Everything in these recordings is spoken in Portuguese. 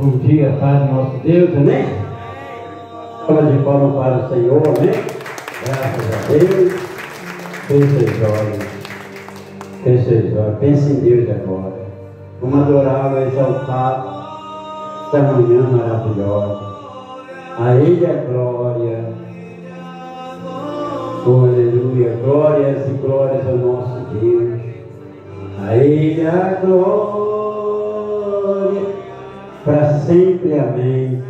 Bom dia, Pai nosso Deus, amém? Salva de palmas para o Senhor, amém? Graças a Deus. Feche os olhos. Feche os olhos. Pense em Deus agora. Vamos adorá-lo, exaltar esta manhã maravilhosa. A Ele a glória. Oh, aleluia. Glórias e glórias ao nosso Deus. A Ele a glória. Para sempre, amém.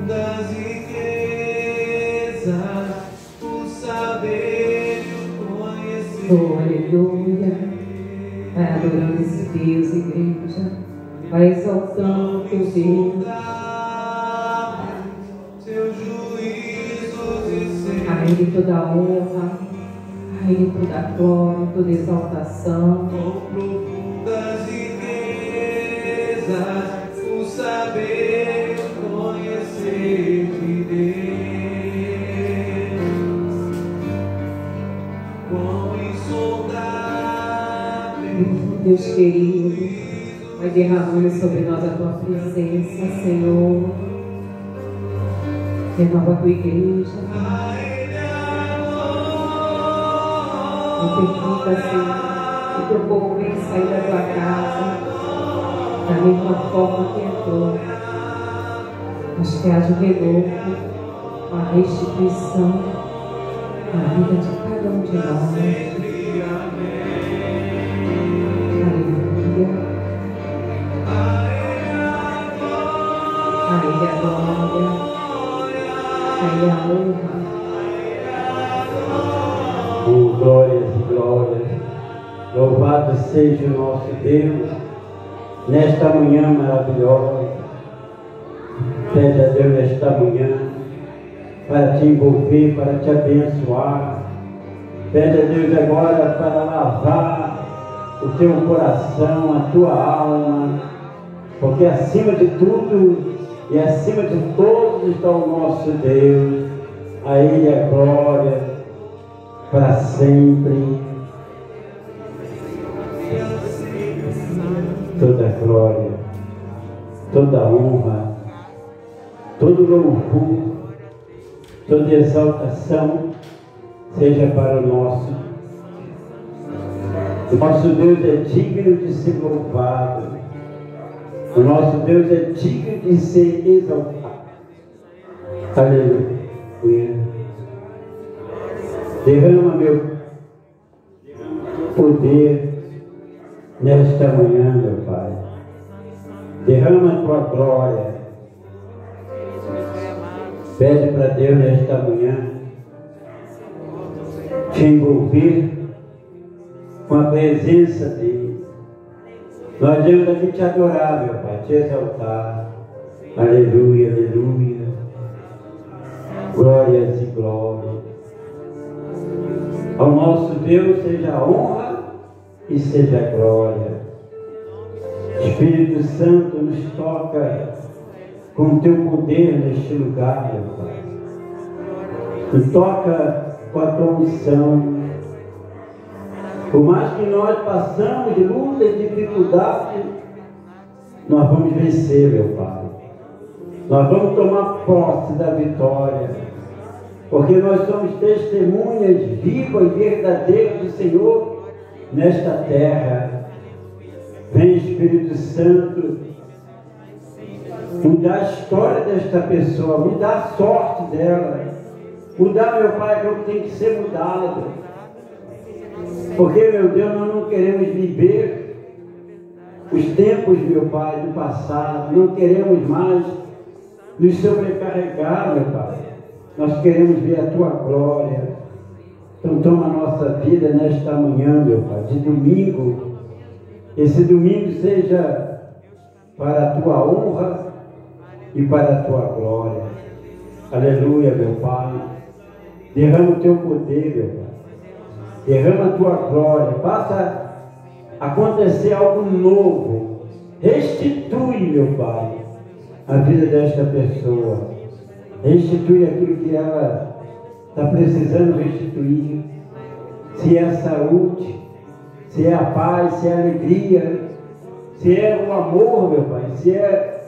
Das riquezas, o saber conhecer. Oh, aleluia. Vai adorando esse Deus, igreja. Vai exaltando o teu Deus. Seus juízos e seus. A Ele toda a honra. A Ele toda a glória, toda a exaltação. Com profundas riquezas, o saber conhecer de Deus. Quão insondável, Deus querido, vai derramando sobre nós a tua presença, Senhor. Renova a tua igreja. Não permita, Senhor, que o teu povo venha sair da tua casa da mesma forma que entrou. Mas que haja um renovo, uma restituição na vida de cada um de nós. Aleluia. A Ele a glória, a Ele a honra. Oh, glórias e glórias. Louvado seja o nosso Deus nesta manhã maravilhosa. Pede a Deus nesta manhã para te envolver, para te abençoar. Pede a Deus agora para lavar o teu coração, a tua alma, porque acima de tudo e acima de todos está o nosso Deus. A Ele a glória para sempre. Toda glória, toda honra, todo louvor, toda exaltação seja para o nosso. O nosso Deus é digno de ser louvado. O nosso Deus é digno de ser exaltado. Aleluia. Derrama meu poder nesta manhã, meu Pai. Derrama a tua glória. Pede para Deus nesta manhã te envolver com a presença dEle. Nós viemos aqui te adorar, meu Pai, te exaltar. Aleluia, aleluia. Glórias e glórias. Ao nosso Deus seja a honra e seja a glória. Espírito Santo, nos toca com o teu poder neste lugar, meu Pai. Nos toca com a tua unção. Por mais que nós passamos de luta e dificuldade, nós vamos vencer, meu Pai. Nós vamos tomar posse da vitória. Porque nós somos testemunhas vivas e verdadeiras do Senhor nesta terra. Vem, Espírito Santo, mudar a história desta pessoa, mudar a sorte dela, mudar, meu Pai, aquilo que tem que ser mudado. Porque, meu Deus, nós não queremos viver os tempos, meu Pai, do passado, não queremos mais nos sobrecarregar, meu Pai. Nós queremos ver a tua glória. Então toma a nossa vida nesta manhã, meu Pai, de domingo. Esse domingo seja para a tua honra e para a tua glória. Aleluia, meu Pai. Derrama o teu poder, meu Pai. Derrama a tua glória. Faça acontecer algo novo. Restitui, meu Pai, a vida desta pessoa. Restitui aquilo que ela está precisando restituir. Se é saúde, se é a paz, se é a alegria, se é o amor, meu Pai, se é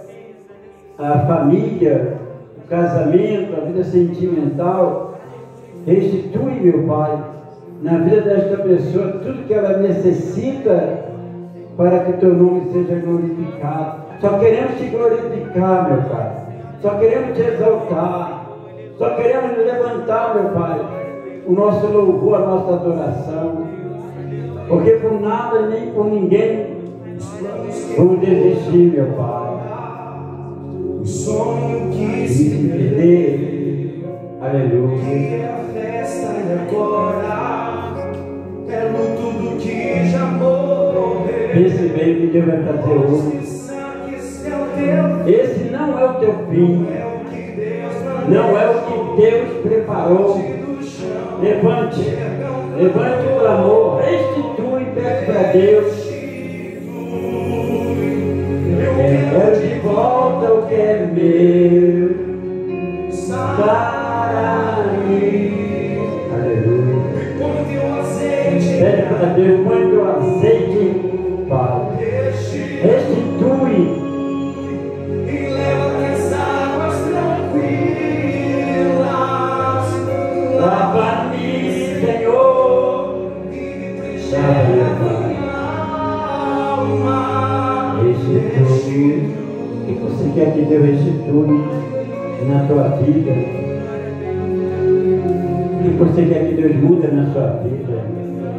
a família, o casamento, a vida sentimental. Restitui, meu Pai, na vida desta pessoa tudo que ela necessita para que Teu nome seja glorificado. Só queremos Te glorificar, meu Pai. Só queremos Te exaltar. Só queremos levantar, meu Pai, o nosso louvor, a nossa adoração. Porque por nada nem por ninguém vamos desistir, meu Pai. O sonho que E se te perder. Aleluia. que a festa e agora é luto do que já morreu. Esse bem que Deus vai fazer hoje. Sabe que esse é o teu, Esse não é o teu fim. é o que Deus Não é o que Deus preparou. do chão. Levante. Levante o clamor. Restitui, pede para Deus. Eu quero de volta o que é meu. Para mim. Aleluia. Põe teu azeite, Pede para Deus, põe teu azeite, Pai. Restitui. e leva as águas tranquilas. Lava-me, Senhor. Restitui. O que você quer que Deus restitui na tua vida? O que você quer que Deus mude na sua vida?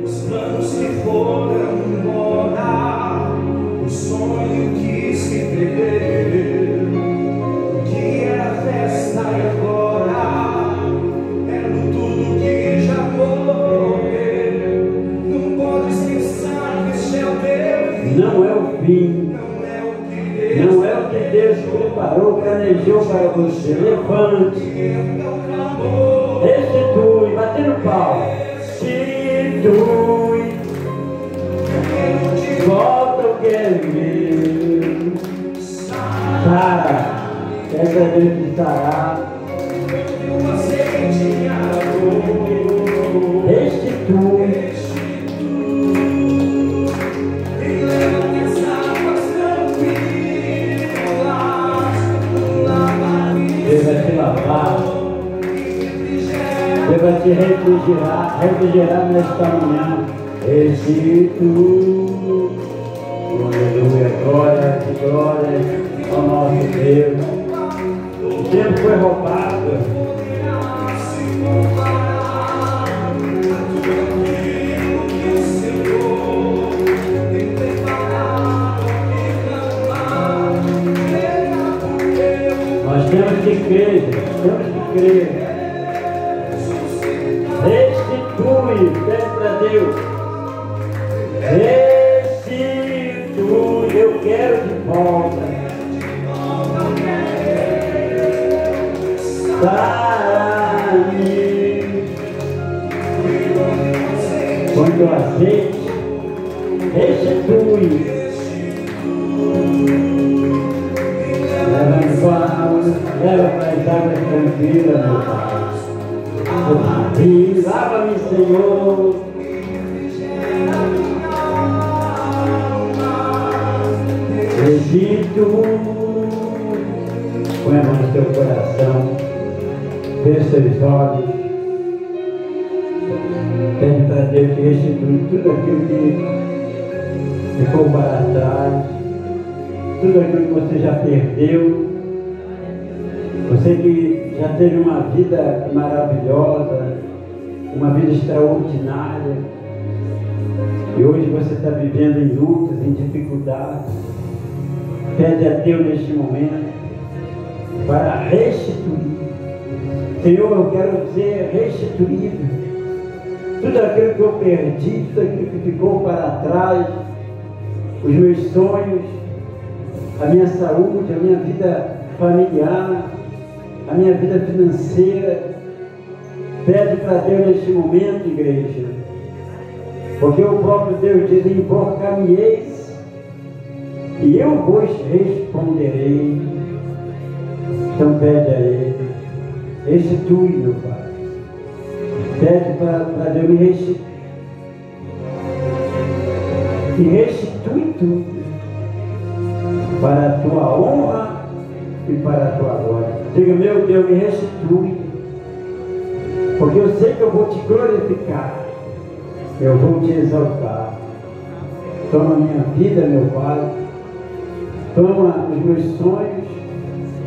Os planos que foram embora, o sonho que se perdeu, que era festa e agora é no tudo que já morreu. Não podes pensar que este é o teu fim, Não é o fim. não é o que Deus Não é o que Deus preparou, planejou para você. Levante. é o clamor. Restitui. Batendo pau. Restitui. Volta o que é meu. Sara. Essa é Deus de sarar. O azeite e a dor. Restitui. E leva as águas tranquilas. Lava-me, Deus vai te lavar. Deus vai te refrigerar nesta manhã. Restitui. Aleluia. Glória e glória ao nosso Deus. O tempo foi roubado. Nós temos que crer, temos que crer. Restitui, pede para Deus. Restitui, eu quero de volta. Para mim. Põe o azeite. Restitui. Leva para as águas tranquilas, meu Pai. E lava-me, Senhor. Restitui. Põe a mão no teu coração. Feche seus olhos. Pede para Deus que restitui tudo aquilo que ficou para trás. Tudo aquilo que você já perdeu. Você que já teve uma vida maravilhosa, uma vida extraordinária, e hoje você está vivendo em lutas, em dificuldades, pede a Deus neste momento para restituir. Senhor, eu quero ser restituído. Tudo aquilo que eu perdi, tudo aquilo que ficou para trás, os meus sonhos, a minha saúde, a minha vida familiar, a minha vida financeira. Pede para Deus neste momento, igreja, porque o próprio Deus diz: invocar-me-eis e eu vos responderei. Então pede a Ele, restitui, meu Pai. Pede para Deus me restituir. e restitui tudo para a tua honra e para a tua glória. Diga, meu Deus, me restitui, porque eu sei que eu vou te glorificar, eu vou te exaltar. Toma minha vida, meu Pai, toma os meus sonhos,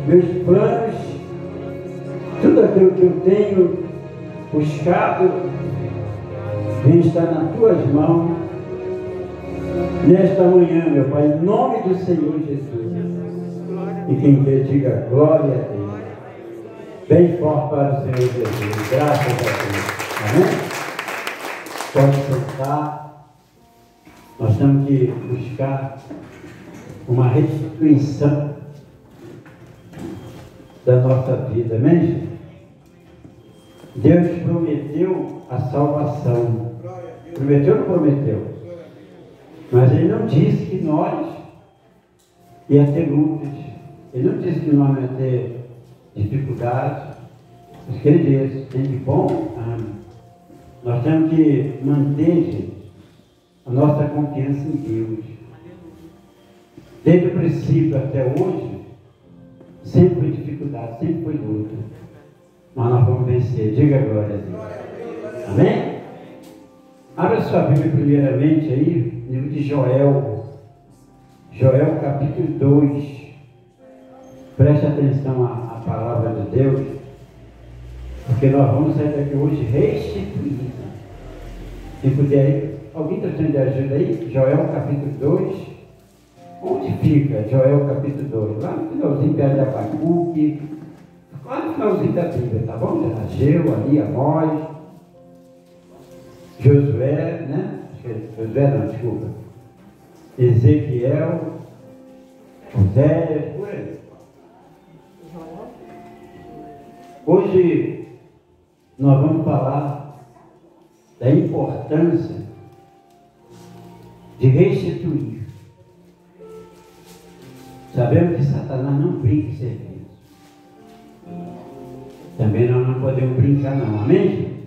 meus planos, tudo aquilo que eu tenho buscado, vem estar nas tuas mãos nesta manhã, meu Pai, em nome do Senhor Jesus. E quem quer, diga glória a Deus. Bem forte para o Senhor Jesus. Graças a Deus. Amém? Pode sentar. Nós temos que buscar uma restituição da nossa vida. Amém, gente? Deus prometeu a salvação. Prometeu ou não prometeu? Mas Ele não disse que nós ia ter lutas. Ele não disse que nós ia ter dificuldades. Mas que Ele disse, tem de bom ânimo. Nós temos que manter, gente, a nossa confiança em Deus. Desde o princípio até hoje, sempre foi dificuldade, sempre foi luta. Mas nós vamos vencer. Diga glória a Deus. Amém? Abra sua Bíblia primeiramente aí, no livro de Joel. Joel capítulo 2. Preste atenção à palavra de Deus, porque nós vamos sair daqui hoje restituídos. Se puder, alguém está precisando de ajuda aí? Joel capítulo 2. Onde fica Joel capítulo 2? Lá no finalzinho perto de Abacuque, lá no finalzinho da Bíblia, tá bom? Ageu, ali, Amós, Josué, né? Josué não, desculpa. Ezequiel, Oséias, por aí. Hoje nós vamos falar da importância de restituir. Sabemos que Satanás não brinca em serviço. Também nós não podemos brincar não, amém?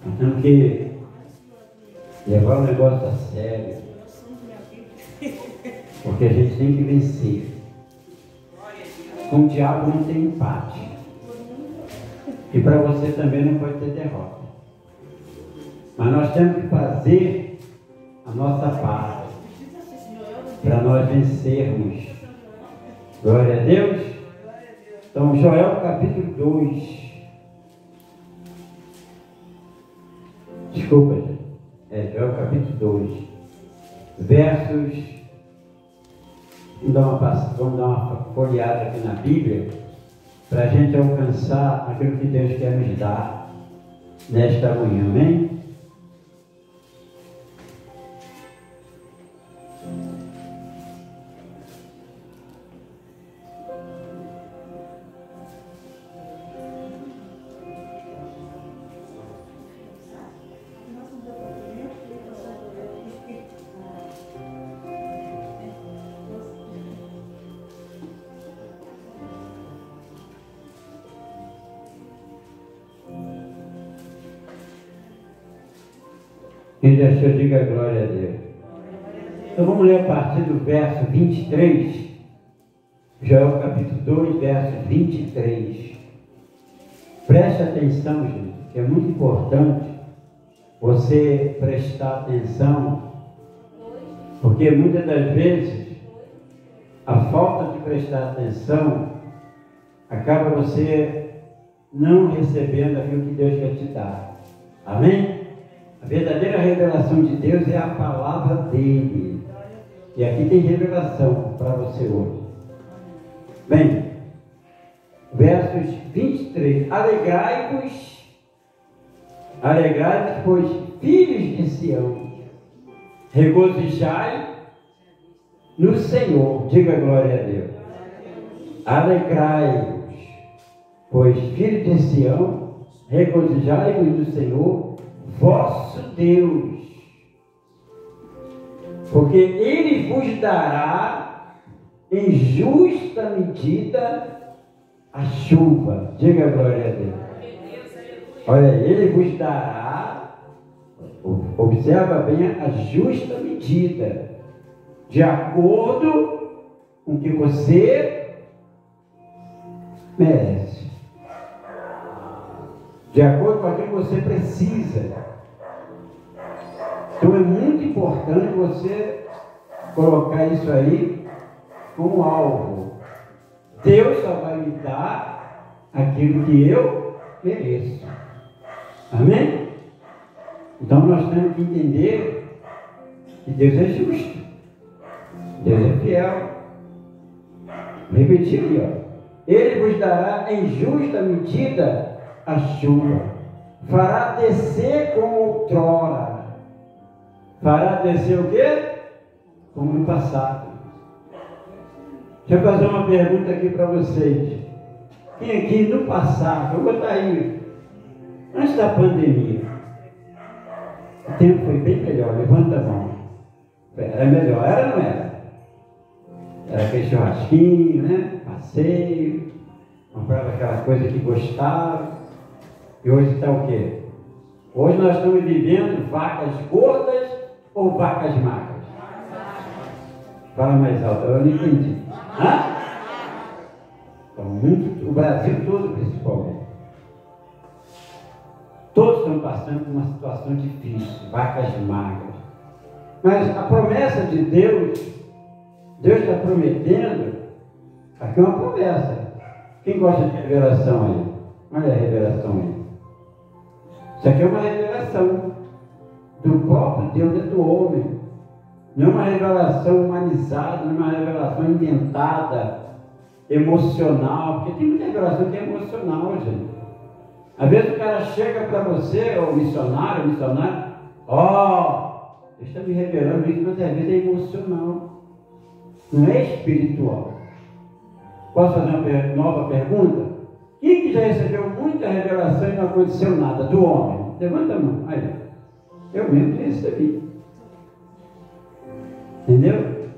Nós temos que levar o negócio a sério. Porque a gente tem que vencer. Com o diabo não tem empate. E para você também não pode ter derrota. Mas nós temos que fazer a nossa parte para nós vencermos. Glória a Deus. Então, Joel capítulo 2. Desculpa, gente. Joel capítulo 2. Versos. Vamos dar uma folheada aqui na Bíblia, para a gente alcançar aquilo que Deus quer nos dar nesta manhã, amém? Quem já achou, diga glória a Deus. Então vamos ler a partir do verso 23. Joel capítulo 2, verso 23. Preste atenção, gente, que é muito importante você prestar atenção, porque muitas das vezes a falta de prestar atenção acaba você não recebendo aquilo que Deus quer te dar. Amém? A verdadeira revelação de Deus é a palavra dele. E aqui tem revelação para você hoje. Bem, versos 23. Alegrai-vos, pois, filhos de Sião, regozijai no Senhor. Diga glória a Deus. Alegrai-vos, pois, filhos de Sião, regozijai-vos no Senhor, vosso Deus, porque Ele vos dará em justa medida a chuva. Diga glória a Deus. Olha, Ele vos dará Observa bem a justa medida, de acordo com o que você merece, de acordo com aquilo que você precisa. Então é muito importante você colocar isso aí como alvo. Deus só vai me dar aquilo que eu mereço. Amém? Então nós temos que entender que Deus é justo. Deus é fiel. Vou repetir aqui, ó. Ele vos dará em justa medida a chuva. Fará descer como outrora. Fará descer o quê? Como no passado. Deixa eu fazer uma pergunta aqui para vocês. Quem aqui no passado, vou botar aí, antes da pandemia, o tempo foi bem melhor, levanta a mão. Era melhor, era ou não era? Era aquele churrasquinho, né? Passeio, comprava aquela coisa que gostava. E hoje está o quê? Hoje nós estamos vivendo vacas gordas ou vacas magras? Fala mais alto, eu não entendi. Hã? Então, o Brasil todo principalmente. Todos estão passando por uma situação difícil, vacas magras. Mas a promessa de Deus está prometendo, aqui é uma promessa. Quem gosta de revelação aí? Olha a revelação aí. Isso aqui é uma revelação do próprio Deus, é do homem. Não é uma revelação humanizada, não é uma revelação inventada, emocional, porque tem muita revelação que é emocional, gente. Às vezes o cara chega para você, ou missionário, Deus está me revelando isso, mas às vezes é emocional, não é espiritual. Posso fazer uma nova pergunta? Quem que já recebeu muita revelação e não aconteceu nada? Do homem? Levanta a mão. Aí, eu mesmo recebi. Entendeu?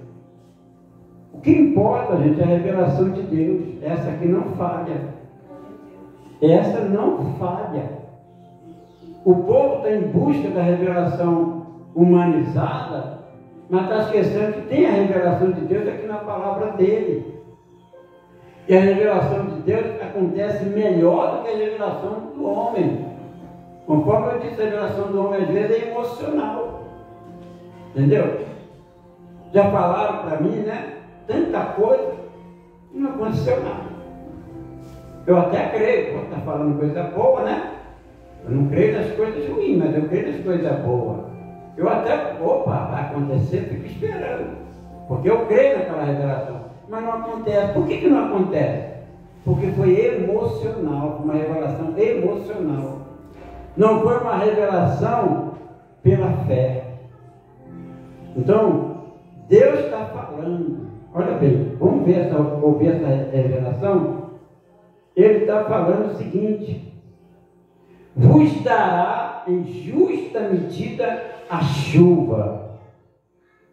O que importa, gente, é a revelação de Deus. Essa aqui não falha. Essa não falha. O povo está em busca da revelação humanizada, mas está esquecendo que tem a revelação de Deus aqui na palavra dele. E a revelação de Deus acontece melhor do que a revelação do homem. Conforme eu disse, a revelação do homem às vezes é emocional. Entendeu? Já falaram para mim, né? Tanta coisa e não aconteceu nada. Eu até creio, está falando coisa boa, né? Eu não creio nas coisas ruins, mas eu creio nas coisas boas. Eu até, vai acontecer, fico esperando. Porque eu creio naquela revelação. Mas não acontece. Por que não acontece? Porque foi emocional, uma revelação emocional. Não foi uma revelação pela fé. Então, Deus está falando. Olha bem, vamos ouvir essa revelação? Ele está falando o seguinte: vos dará em justa medida a chuva,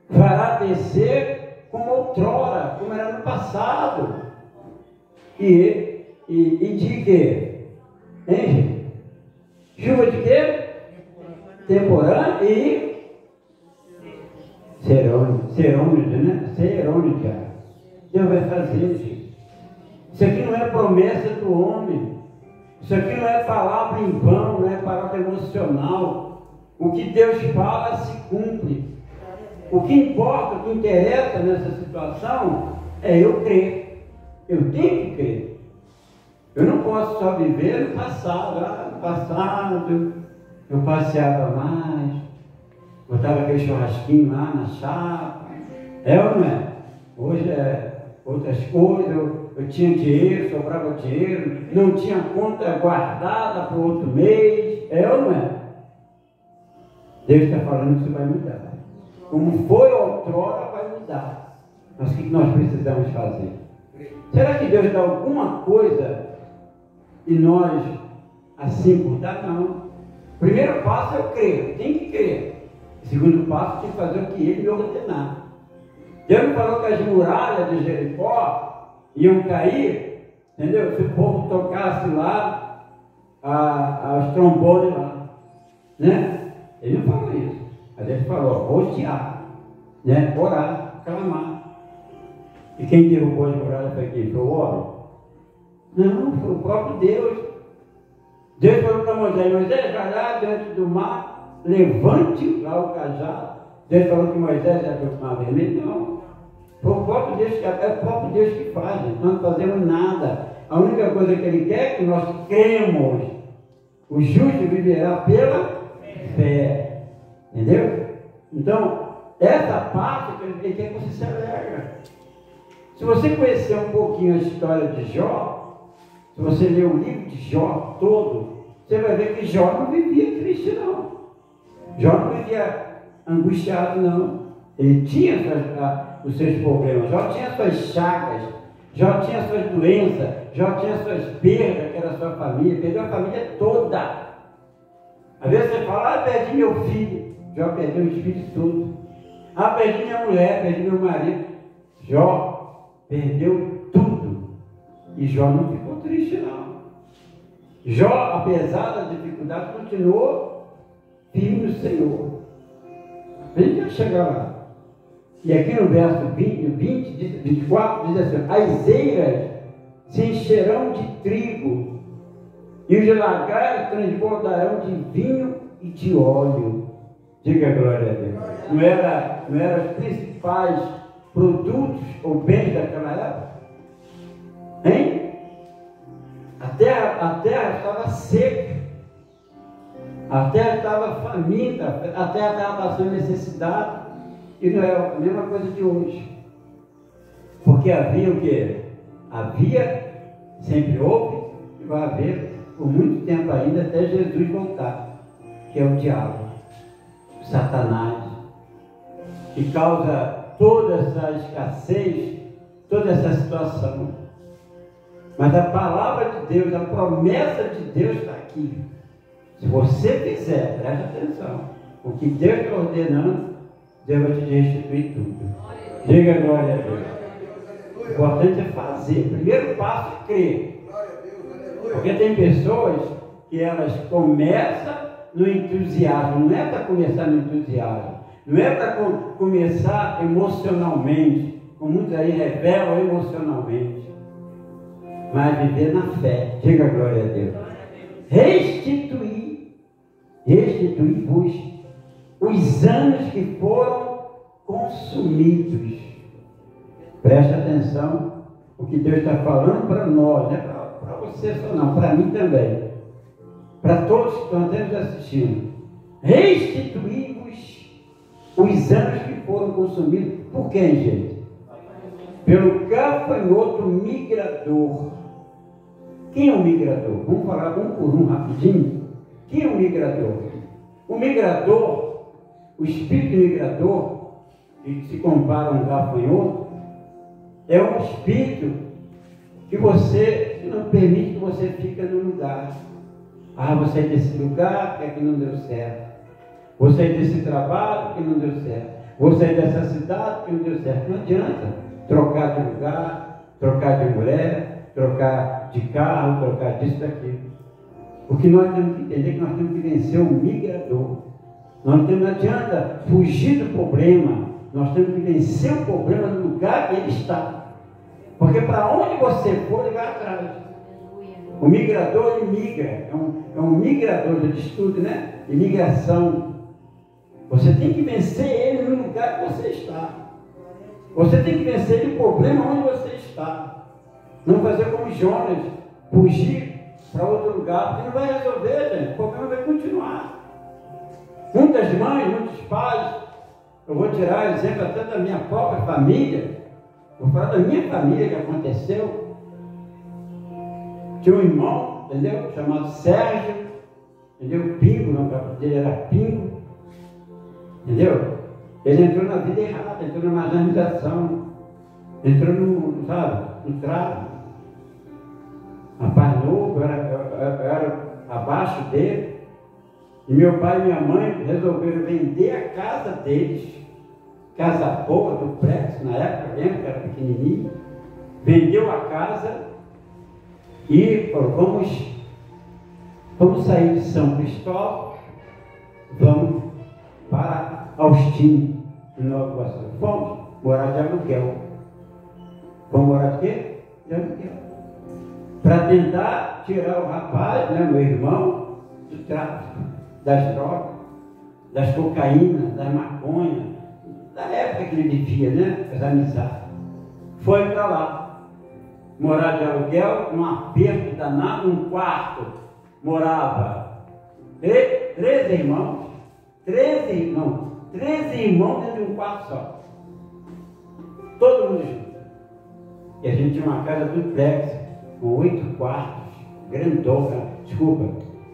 fará descer como outrora, como era no passado. E de quê? Hein, gente? Chuva de quê? Temporânea e serônica, né? Serônica. Deus vai fazer, gente. Isso aqui não é promessa do homem. Isso aqui não é palavra em vão, não é palavra emocional. O que Deus fala se cumpre. O que importa, o que interessa nessa situação é eu crer. Eu tenho que crer. Eu não posso só viver no passado. No passado eu passeava mais, botava aquele churrasquinho lá na chapa. É ou não é? Hoje é outras coisas. Eu tinha dinheiro, sobrava dinheiro, não tinha conta guardada para o outro mês. É ou não é? Deus está falando que isso vai mudar. Como foi outrora, vai mudar. Mas o que nós precisamos fazer? Será que Deus dá alguma coisa e nós assim mudar? Não. Primeiro passo é eu crer, tem que crer. Segundo passo, tem que fazer o que Ele me ordenar. Deus não falou que as muralhas de Jericó iam cair, entendeu? Se o povo tocasse lá, os trombones lá, né? Ele não falou isso. Mas ele falou, rodear, né? Orar, clamar. E quem derrubou as muralhas foi quem? Foi o homem? Não, foi o próprio Deus. Deus falou para Moisés, Moisés, vai lá diante do mar, levante lá o cajado. Deus falou que Moisés ia para o mar vermelho? Não. Foi o próprio Deus que, é o próprio Deus que faz. Nós não fazemos nada. A única coisa que Ele quer é que nós cremos. O justo viverá pela fé. Entendeu? Então, essa parte que Ele quer que você se alegra. Se você conhecer um pouquinho a história de Jó, se você ler o livro de Jó todo, você vai ver que Jó não vivia triste, não. Jó não vivia angustiado, não. Ele tinha os seus problemas, Jó tinha suas chagas, Jó tinha suas doenças, Jó tinha suas perdas, que era a sua família, perdeu a família toda. Às vezes você fala, perdi meu filho, Jó perdeu os filhos todos. Perdi minha mulher, perdi meu marido. Jó perdeu tudo. E Jó não ficou triste, não. Jó, apesar da dificuldade, continuou firme no Senhor. A gente vai chegar lá. E aqui no verso 24 diz assim, as eiras se encherão de trigo, e os lagares transbordarão de vinho e de óleo. Diga glória a Deus. Não era os principais produtos ou bens daquela época? Hein? A terra estava seca. A terra estava faminta. A terra estava passando necessidade. E não é a mesma coisa de hoje. Porque havia o quê? Havia, sempre houve, e vai haver por muito tempo ainda, até Jesus voltar, que é o diabo, o Satanás, que causa toda essa escassez, toda essa situação. Mas a palavra de Deus, a promessa de Deus está aqui. Se você fizer, preste atenção, o que Deus está ordenando, Deus vai te restituir tudo. Diga glória a Deus. O importante é fazer. O primeiro passo é crer. Porque tem pessoas que elas começam no entusiasmo. Não é para começar no entusiasmo. Não é para começar emocionalmente. Como muitos aí revelam emocionalmente. Mas viver na fé. Diga glória a Deus. Restituir-vos os anos que foram consumidos. Preste atenção o que Deus está falando para nós, não é para você só não, para mim também, para todos que estão até nos assistindo. Restituir-vos os anos que foram consumidos. Por quem, gente? Pelo gafanhoto migrador. Quem é o migrador? Vamos falar um por um rapidinho. Quem é o migrador? O migrador, o espírito migrador, que se compara a um gafanhoto, é um espírito que não permite que você fique no lugar. Você é desse lugar porque aqui não deu certo. Você é desse trabalho porque não deu certo. Você é dessa cidade porque não deu certo. Não adianta trocar de lugar, trocar de mulher, trocar de carro, trocar disso e daquilo. Porque nós temos que entender que nós temos que vencer o migrador. Não adianta fugir do problema. Nós temos que vencer o problema no lugar que ele está. Porque para onde você for, ele vai atrás. O migrador, ele migra. É um migrador de estudo, né? De migração. Você tem que vencer ele no lugar que você está. Você tem que vencer ele o problema onde você está. Não fazer como Jonas, fugir para outro lugar, porque não vai resolver, gente. O problema vai continuar. Muitas mães, muitos pais, eu vou tirar exemplo até da minha própria família, vou falar da minha família que aconteceu. Tinha um irmão, entendeu? Chamado Sérgio, entendeu? Pingo, o nome dele era Pingo, entendeu? Ele entrou na vida errada, entrou na marginalização, entrou no tráfico. Rapaz novo, eu era abaixo dele. E meu pai e minha mãe resolveram vender a casa deles, casa boa, duplex, na época mesmo, que era pequenininho. Vendeu a casa e falou, vamos sair de São Cristóvão, vamos para Austin, no Nova Iguaçu. Fomos morar de aluguel. Vamos morar de quê? De aluguel. Para tentar tirar o rapaz, né, meu irmão, do tráfico, das drogas, das cocaínas, da maconha, da época que ele vivia, né? As amizades. Foi para lá. Morar de aluguel, num aperto danado, um quarto. Morava 13 irmãos. 13 irmãos dentro de um quarto só. Todo mundo junto. E a gente tinha uma casa duplex, com 8 quartos, grandona,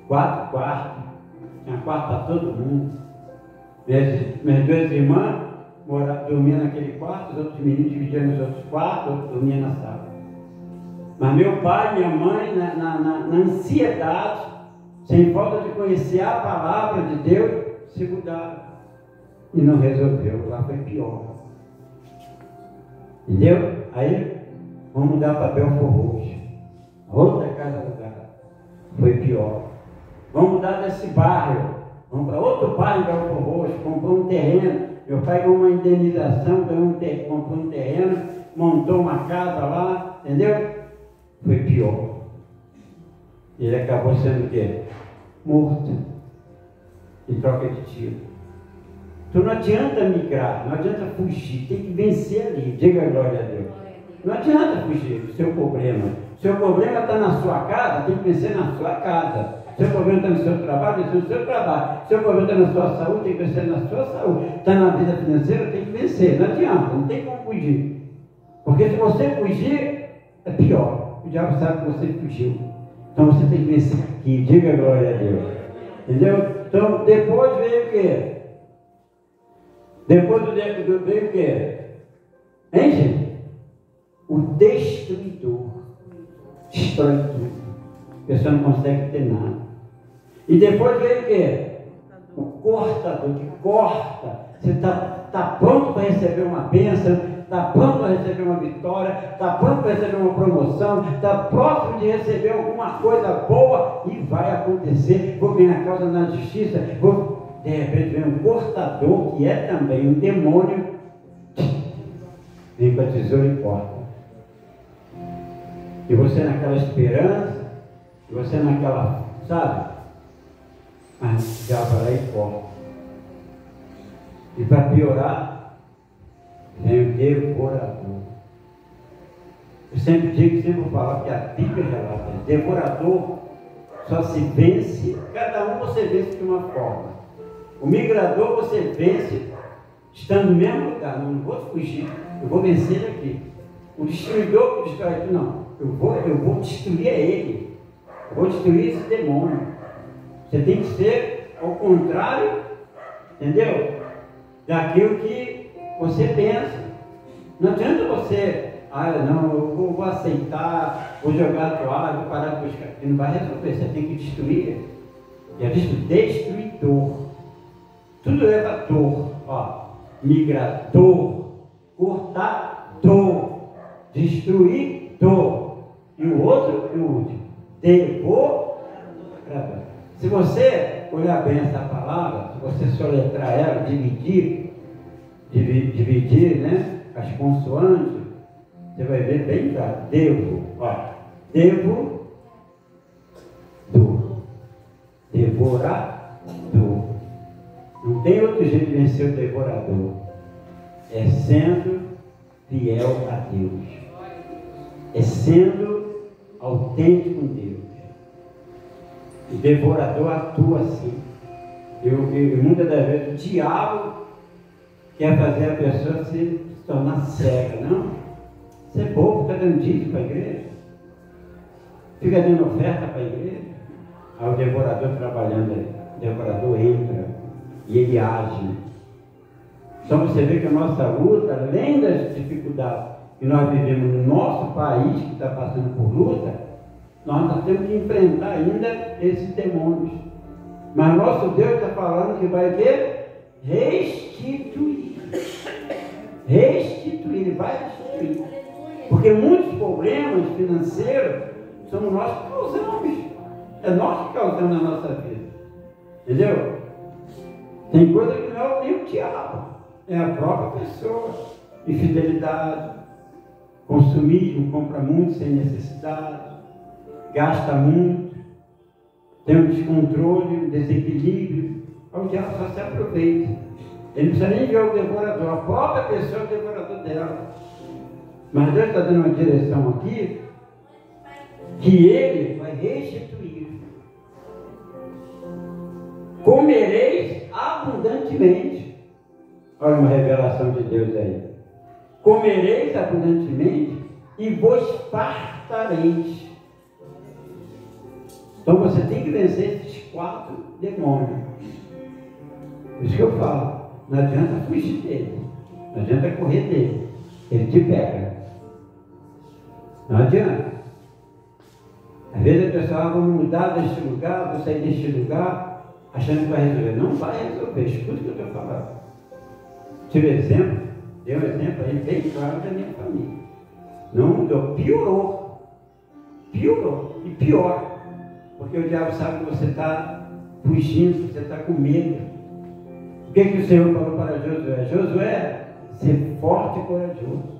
4 quartos. Tinha quarto para todo mundo. Minhas 2 irmãs dormiam naquele quarto, os outros meninos dividiam nos outros quartos, outros dormiam na sala. Mas meu pai e minha mãe, na ansiedade, sem falta de conhecer a palavra de Deus, se mudaram. E não resolveu, lá foi pior. Entendeu? Aí, vamos mudar para Belfort Roxo. Outra casa alugada. Foi pior. Vamos mudar desse bairro. Vamos para outro bairro em Belfort Roxo, comprar um terreno. Meu pai ganhou uma indenização, comprou um terreno, montou uma casa lá, entendeu? Foi pior. Ele acabou sendo o quê? Morto. Em troca de tiro. Então não adianta migrar, não adianta fugir, tem que vencer ali. Diga a glória a Deus. Não adianta fugir do seu problema. O seu problema está na sua casa, tem que vencer na sua casa. Seu problema está no seu trabalho, vencer no seu trabalho. Seu problema está na sua saúde, tem que vencer na sua saúde. Está na vida financeira, tem que vencer. Não adianta, não tem como fugir. Porque se você fugir, é pior. O diabo sabe que você fugiu. Então você tem que vencer aqui. Diga a glória a Deus. Entendeu? Então depois veio o quê? Depois veio o quê? Hein, gente? O destruidor. Destrói tudo. A pessoa não consegue ter nada. E depois veio o quê? O cortador, que corta. Você está pronto para receber uma bênção, está pronto para receber uma vitória, está pronto para receber uma promoção, está próximo de receber alguma coisa boa e vai acontecer. Vou ganhar causa na justiça, de repente vem um cortador, que é também um demônio, vem com a tesoura e corta. E você naquela esperança, e você naquela, sabe? Mas já vai lá e corta. E para piorar, vem o devorador. Eu sempre digo, sempre vou falar que a Bíblia relata, devorador só se vence, cada um você vence de uma forma. O migrador você vence estando no mesmo lugar, não vou fugir, eu vou vencer ele aqui. O destruidor que destrói aqui, não, eu vou destruir ele, eu vou destruir esse demônio. Você tem que ser ao contrário, entendeu? Daquilo que você pensa. Não adianta você, não, eu vou aceitar, vou jogar a toalha, vou parar de buscar. Não vai resolver, você tem que destruir. E é destruidor. Tudo leva dor, ó. Migrador, cortador, destruidor. E o outro, e o último, devorador. Se você olhar bem essa palavra, se você soletrar ela, dividir, né, as consoantes, você vai ver bem claro. Devorador. Não tem outro jeito de vencer o devorador. É sendo fiel a Deus. É sendo autêntico com Deus. O devorador atua assim. E muitas das vezes o diabo quer fazer a pessoa se tornar cega. Não. Você é bobo, fica dando dízimo para a igreja. Fica dando oferta para a igreja. Aí o devorador trabalhando aí. O devorador entra e ele age. Só você vê que a nossa luta, além das dificuldades que nós vivemos no nosso país, que está passando por luta, nós temos que enfrentar ainda esses demônios. Mas nosso Deus está falando que vai ter restituir. Restituir, Ele vai restituir. Porque muitos problemas financeiros somos nós que causamos. É nós que causamos na nossa vida. Entendeu? Tem coisa que não é nem o diabo, é a própria pessoa. Infidelidade, consumismo, compra muito sem necessidade, gasta muito, tem um descontrole, um desequilíbrio. O diabo só se aproveita. Ele não precisa nem ver o devorador, a própria pessoa é o devorador dela. Mas Deus está dando uma direção aqui que Ele vai restituir. Comereis abundantemente. Olha uma revelação de Deus aí. Comereis abundantemente e vos fartareis. Então você tem que vencer esses 4 demônios. Por isso que eu falo, não adianta fugir dele, não adianta correr dele, ele te pega. Não adianta. Às vezes a pessoa vai mudar deste lugar, vou sair deste lugar, achando que vai resolver. Não vai resolver, escuta o que eu estou falando. Tive exemplo, dei um exemplo aí bem claro da minha família. Não mudou, piorou. Piorou e pior. Porque o diabo sabe que você está fugindo, você está com medo. O que o Senhor falou para Josué? Josué, ser forte e corajoso.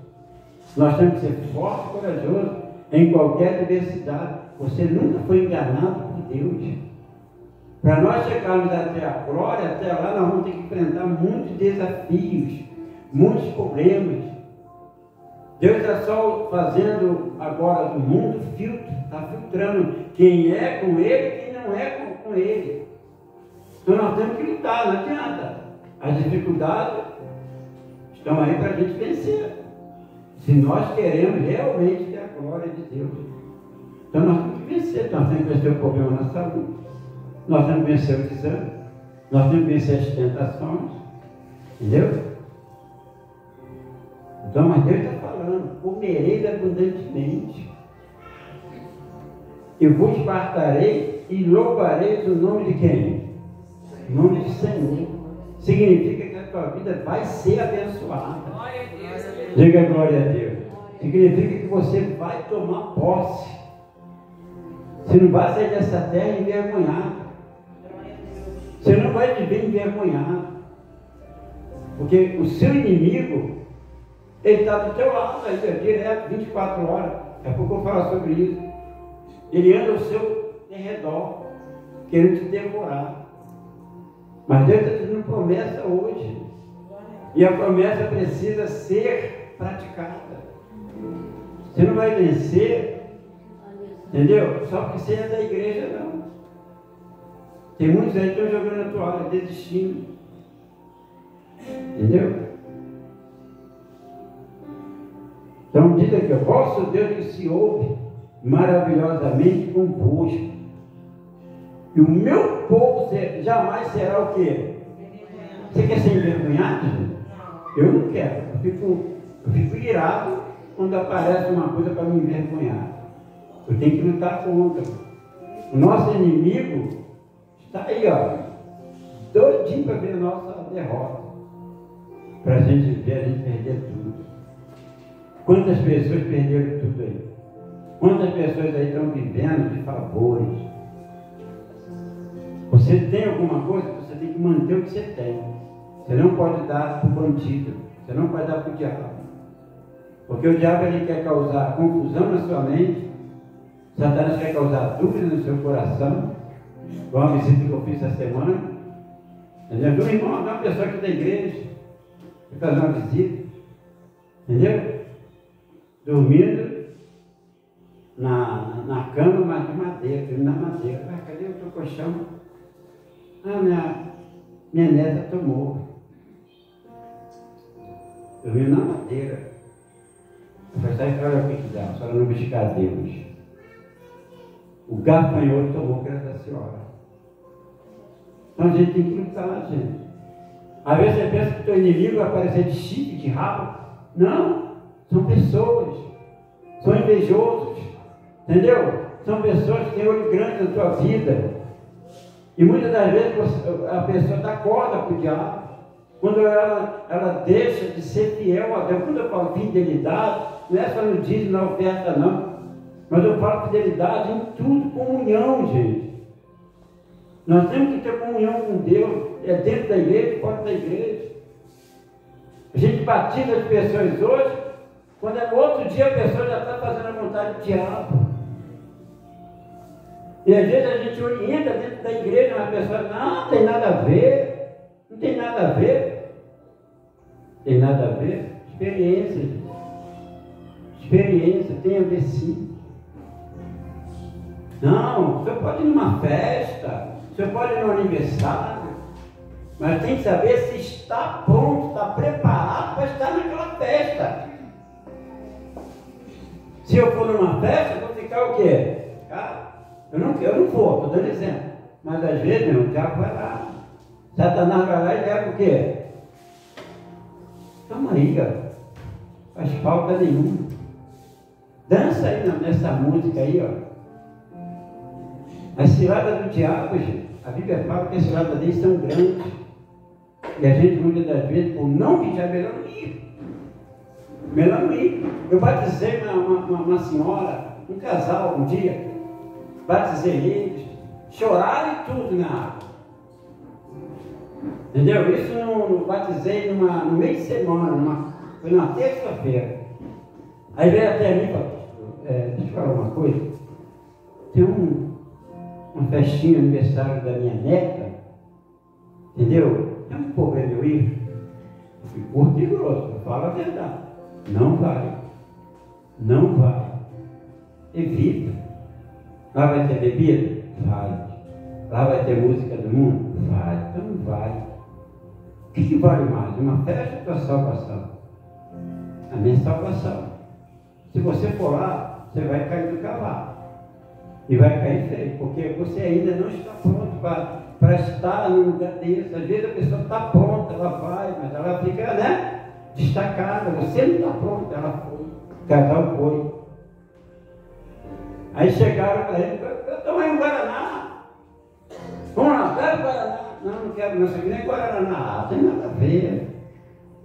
Nós temos que ser forte e corajoso em qualquer adversidade. Você nunca foi enganado por Deus. Para nós chegarmos até a glória, até lá nós vamos ter que enfrentar muitos desafios, muitos problemas. Deus está só fazendo agora do mundo filtro, está filtrando quem é com Ele e quem não é com Ele. Então nós temos que lutar, não adianta. As dificuldades estão aí para a gente vencer. Se nós queremos realmente ter a glória de Deus. Então nós temos que vencer. Nós temos que vencer o problema na saúde. Nós temos que vencer o desânimo. Nós temos que vencer as tentações. Entendeu? Então, mas Deus está falando, comereis abundantemente. E vos fartarei e louvareis o nome de quem? O nome do Senhor. Significa que a tua vida vai ser abençoada. Diga glória a Deus. Significa que você vai tomar posse. Você não vai sair dessa terra envergonhado. Você não vai viver envergonhado. Porque o seu inimigo, ele está do teu lado aí, direto, 24 horas. Daqui a pouco eu vou falar sobre isso. Ele anda ao seu redor, querendo te devorar. Mas Deus está dando promessa hoje. E a promessa precisa ser praticada. Você não vai vencer, entendeu? Só porque você é da igreja, não. Tem muitos aí que estão jogando a toalha, desistindo. Entendeu? Então diz aqui, o vosso Deus que se ouve maravilhosamente convosco. E o meu povo jamais será o quê? Você quer ser envergonhado? Eu não quero. Eu fico irado quando aparece uma coisa para me envergonhar. Eu tenho que lutar contra. O nosso inimigo está aí, ó, doidinho para ver a nossa derrota. Para a gente ver, a gente perder tudo. Quantas pessoas perderam tudo aí? Quantas pessoas aí estão vivendo de favores? Você tem alguma coisa, você tem que manter o que você tem. Você não pode dar para o bandido. Você não pode dar para o diabo. Porque o diabo ele quer causar confusão na sua mente. Satanás quer causar dúvida no seu coração. Igual a visita que eu fiz essa semana. Entendeu? Do irmão, de uma pessoa aqui da igreja. Fui fazer uma visita. Entendeu? Dormindo na cama, mas de madeira. Dormindo na madeira. Ah, cadê o teu colchão? Ah, minha neta tomou. Dormindo na madeira. Eu falei, olha o que dá, a senhora não buscar Deus. O gafanhoto tomou, que era da senhora. Então a gente tem que lutar, gente. Às vezes você pensa que o teu inimigo vai aparecer de chifre, de rabo. Não, são pessoas. São invejosos. Entendeu? São pessoas que têm olho grande na tua vida. E muitas das vezes a pessoa dá corda para o diabo. Quando ela deixa de ser fiel a Deus. Quando eu falo fidelidade, não é só no dízimo, na oferta, não. Mas eu falo fidelidade em tudo, comunhão, gente. Nós temos que ter comunhão com Deus, dentro da igreja e fora da igreja. A gente batiza as pessoas hoje, quando no outro dia a pessoa já está fazendo a vontade do diabo. E às vezes a gente orienta dentro da igreja, uma pessoa, não tem nada a ver, não tem nada a ver. Tem nada a ver? Experiência, gente. Experiência, tem a ver sim. Não, o senhor pode ir numa festa, o senhor pode ir no aniversário, mas tem que saber se está pronto, está preparado para estar naquela festa. Se eu for numa festa, eu vou ficar o quê? Eu não vou, estou dando exemplo. Mas às vezes, meu, o diabo vai lá. Satanás vai lá e leva o quê? Calma aí, cara. Faz falta nenhuma. Dança aí nessa música aí, ó. As ciladas do diabo, gente, a Bíblia fala que as ciladas deles são grandes. E a gente, muitas das vezes, por não vigiar, é melhor não ir. Melhor não ir. Eu batizei uma senhora, um casal, um dia. Batizei eles, choraram e tudo na água. Entendeu? Isso eu batizei no meio de semana, foi numa terça-feira. Aí veio até mim e falou, deixa eu falar uma coisa. Tem uma festinha aniversário da minha neta, entendeu? Tem um problema eu ir? Eu fui curto e grosso, fala a verdade. Não vai. Não vai. Evita. Lá vai ter bebida? Vai. Lá vai ter música do mundo? Vai. Então não vai. O que vale mais? Uma festa ou a salvação? A minha salvação. Se você for lá, você vai cair do cavalo. E vai cair feio, porque você ainda não está pronto para estar num lugar desse. Às vezes a pessoa está pronta, ela vai, mas ela fica, né, destacada. Você não está pronto, ela foi. O casal foi. Aí chegaram para ele, eu tomei um Guaraná. Vamos lá, bebe Guaraná. Não quero, não sei nem Guaraná. Tem nada a ver.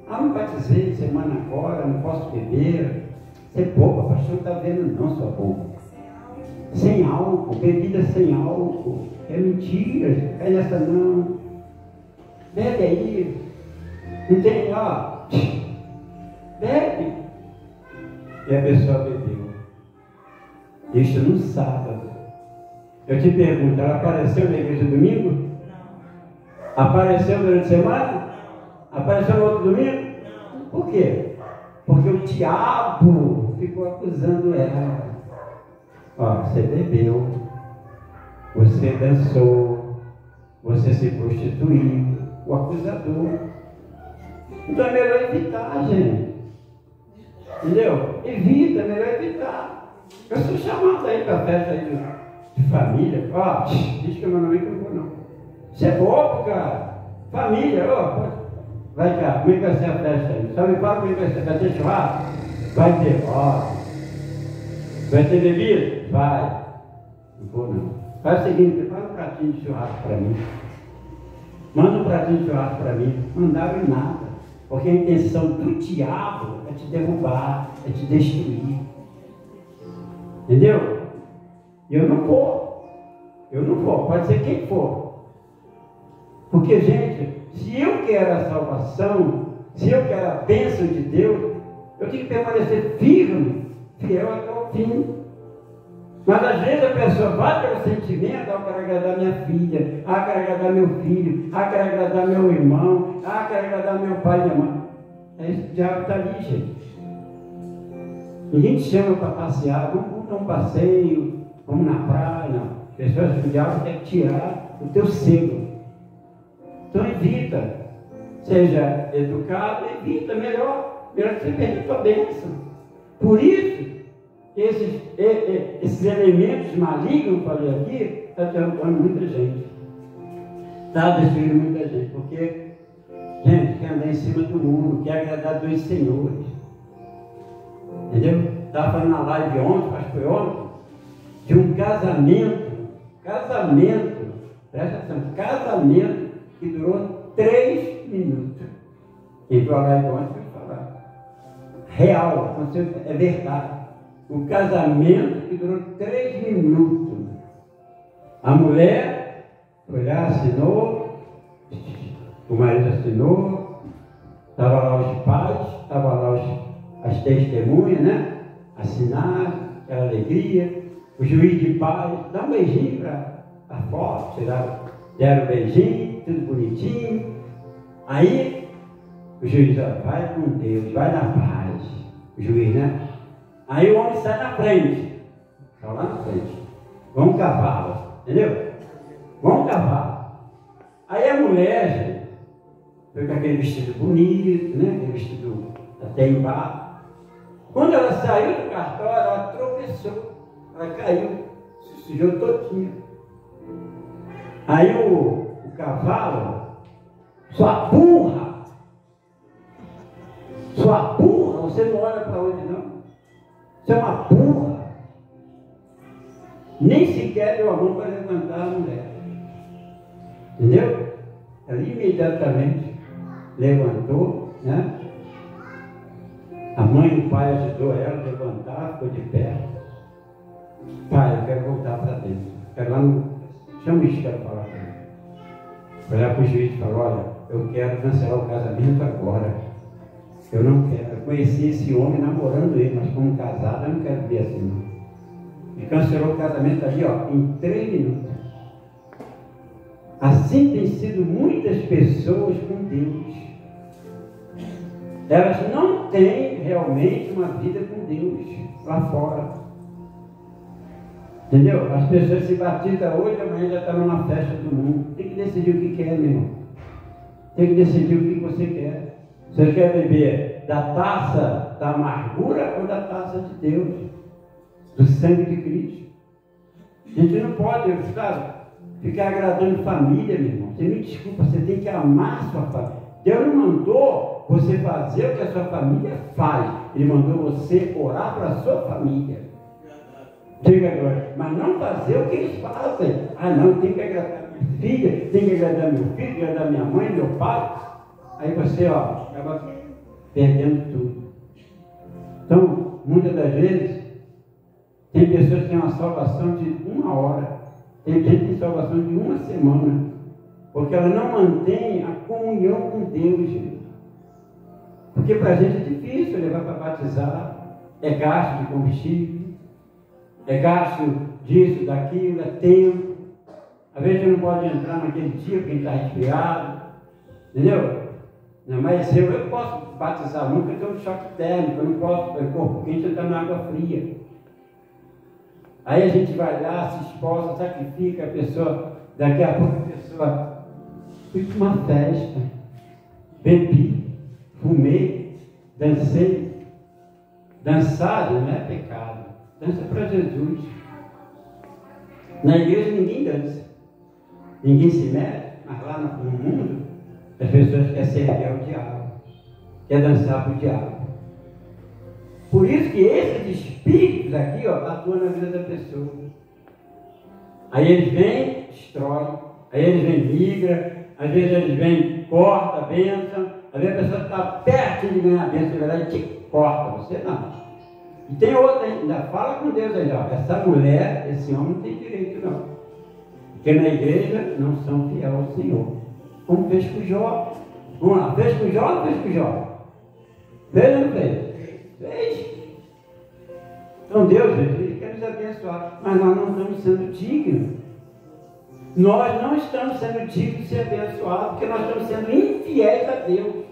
Me batizei semana agora, não posso beber. Você é boba, pastor, não está vendo não, sua boba. Sem álcool, bebida sem álcool. É mentira, cai nessa não. Bebe aí. Não tem, ó. Bebe. E a pessoa bebeu. Isso no sábado. Eu te pergunto, ela apareceu na igreja domingo? Não. Apareceu durante a semana? Não. Apareceu no outro domingo? Não. Por quê? Porque o diabo ficou acusando ela. Ó, você bebeu, você dançou, você se prostituiu, o acusador. Então é melhor evitar, gente. Entendeu? Evita, é melhor evitar. Eu sou chamado aí para a festa aí de família. Ó, diz que eu não vou não. Você é bobo, cara. Família, ó. Vai cá, como é que vai ser a festa aí? Só me fala como é que vai ser. Vai ter churrasco? Vai ter, ó. Vai ter bebida? Vai. Não vou não. Faz o seguinte, faz um pratinho de churrasco para mim. Manda um pratinho de churrasco para mim. Não dava em nada. Porque a intenção do diabo é te derrubar, é te destruir. Entendeu? Eu não vou. Eu não vou. Pode ser quem for. Porque, gente, se eu quero a salvação, se eu quero a bênção de Deus, eu tenho que permanecer firme, fiel até o fim. Mas às vezes a pessoa vai pelo sentimento, eu quero agradar minha filha, eu quero agradar meu filho, eu quero agradar meu irmão, eu quero agradar meu pai e minha mãe. É isso que o diabo está ali, gente. Ninguém te chama para passear, vamos dar um passeio, vamos na praia, não. Pessoas que o diabo quer tirar o teu selo. Então evita, seja educado, evita, melhor que você perder a tua bênção. Por isso, esses elementos malignos, eu falei aqui, está derrubando muita gente. Está destruindo muita gente, porque gente quer andar em cima do mundo, quer agradar dois senhores. Entendeu? Estava falando na live ontem, acho que foi ontem, de um casamento, presta atenção, casamento que durou 3 minutos. Quem foi a live ontem vai falar. Real, é verdade. Um casamento que durou 3 minutos. A mulher Foi lá, assinou, o marido assinou, estava lá os pais, estava lá as testemunhas, né? Assinaram, aquela alegria, o juiz de paz, dá um beijinho para a foto, deram um beijinho, tudo bonitinho. Aí o juiz diz, vai com Deus, vai na paz, o juiz, né? Aí o homem sai na frente, está lá na frente, vamos cavalo, entendeu? Vamos cavar. Aí a mulher, gente, foi com aquele vestido bonito, né? Aquele vestido até embaixo. Quando ela saiu do cartório, ela tropeçou. Ela caiu, se sujou todinha. Aí o cavalo, sua burra, você não olha para onde não. Você é uma burra. Nem sequer deu a mão para levantar a mulher. Entendeu? Ela imediatamente levantou, né? A mãe e o pai ajudou ela a levantar, ficou de pé. Pai, eu quero voltar para dentro. Quero lá no... Chama isso, quero falar para ele. Foi lá para o juiz e falou, olha, eu quero cancelar o casamento agora. Eu não quero. Eu conheci esse homem namorando ele, mas como casado eu não quero ver assim não. E cancelou o casamento ali, ó, em 3 minutos. Assim tem sido muitas pessoas com Deus. Elas não têm realmente uma vida com Deus lá fora. Entendeu? As pessoas se batizam hoje, amanhã já estão numa festa do mundo. Tem que decidir o que quer, meu irmão. Tem que decidir o que você quer. Você quer beber da taça da amargura ou da taça de Deus? Do sangue de Cristo. A gente não pode, sabe, ficar agradando família, meu irmão. Você me desculpa, você tem que amar a sua família. Deus não mandou você fazer o que a sua família faz. Ele mandou você orar para a sua família. Diga agora, mas não fazer o que eles fazem. Ah, não, tem que agradar minha filha, tem que agradar meu filho, tem que agradar minha mãe, meu pai. Aí você, ó, acaba perdendo tudo. Então, muitas das vezes, tem pessoas que têm uma salvação de 1 hora. Tem gente que tem salvação de 1 semana. Porque ela não mantém a comunhão com Deus. Gente. Porque para a gente é difícil levar para batizar. É gasto de combustível. É gasto disso, daquilo, é tempo. Às vezes a gente não pode entrar naquele dia porque a gente está resfriado. Entendeu? Não, mas eu posso batizar nunca, eu tenho um choque térmico, eu não posso, o corpo quente está na água fria. Aí a gente vai lá, se esforça, sacrifica a pessoa, daqui a pouco a pessoa, fui para uma festa, bebi, fumei, dancei. Dançar não é pecado, dança para Jesus. Na igreja ninguém dança, ninguém se mete, mas lá no mundo as pessoas querem servir ao diabo, querem dançar para o diabo. Por isso que esses espíritos aqui, ó, atuam na vida da pessoa. Aí eles vêm, destroem, aí eles vêm, migram, às vezes eles vêm, corta a bênção, às vezes a pessoa está perto de ganhar a bênção, na verdade, te corta, você não. E tem outra, ainda fala com Deus aí, ó, essa mulher, esse homem não tem direito não. Porque na igreja não são fiel ao Senhor. Como fez com Jó. Vamos lá, fez com Jó ou não fez com Jó? Fez ou não fez? Fez. Então Deus, gente, Ele quer nos abençoar, mas nós não estamos sendo dignos. Nós não estamos sendo dignos de ser abençoados, porque nós estamos sendo infiéis a Deus.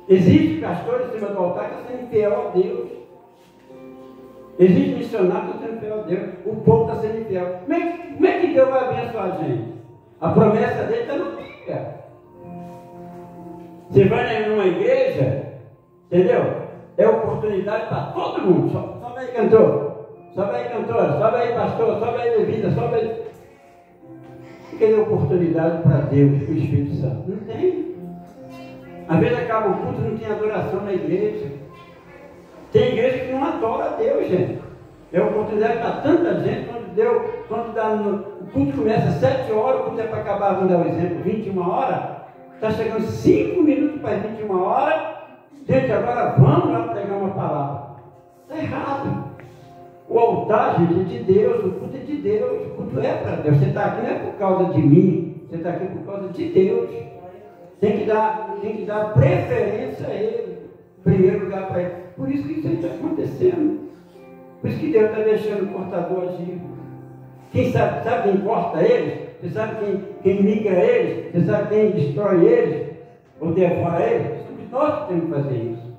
Existe pastor em cima do altar que está sendo infiel a Deus. Existe missionário que está sendo infiel a Deus. O povo está sendo infiel. Como é que Deus vai abençoar a gente? A promessa dele está na Bíblia. Você vai numa igreja, entendeu? É oportunidade para todo mundo. Sobe aí, cantor. Sobe aí, cantora. Sobe aí, pastor. Sobe aí, levita. Sobe aí. Cadê oportunidade para Deus, para o Espírito Santo? Não tem. Às vezes acaba o culto, não tem adoração na igreja. Tem igreja que não adora a Deus, gente. É oportunidade para tanta gente. O culto começa às 7 horas, o culto é para acabar, vamos dar um exemplo, 21 horas. Está chegando 5 minutos para 21 horas. Gente, agora vamos lá pregar uma palavra. Está errado. O altar, gente, é de Deus, o culto é de Deus, o culto é para Deus. Você está aqui não é por causa de mim, você está aqui por causa de Deus. Tem que dar preferência a Ele, em primeiro lugar para Ele. Por isso que isso está acontecendo. Por isso que Deus está deixando o cortador agir. Quem sabe quem corta eles? Você sabe quem migra eles? Você sabe quem destrói eles? Ou devora eles? Nós que temos que fazer isso.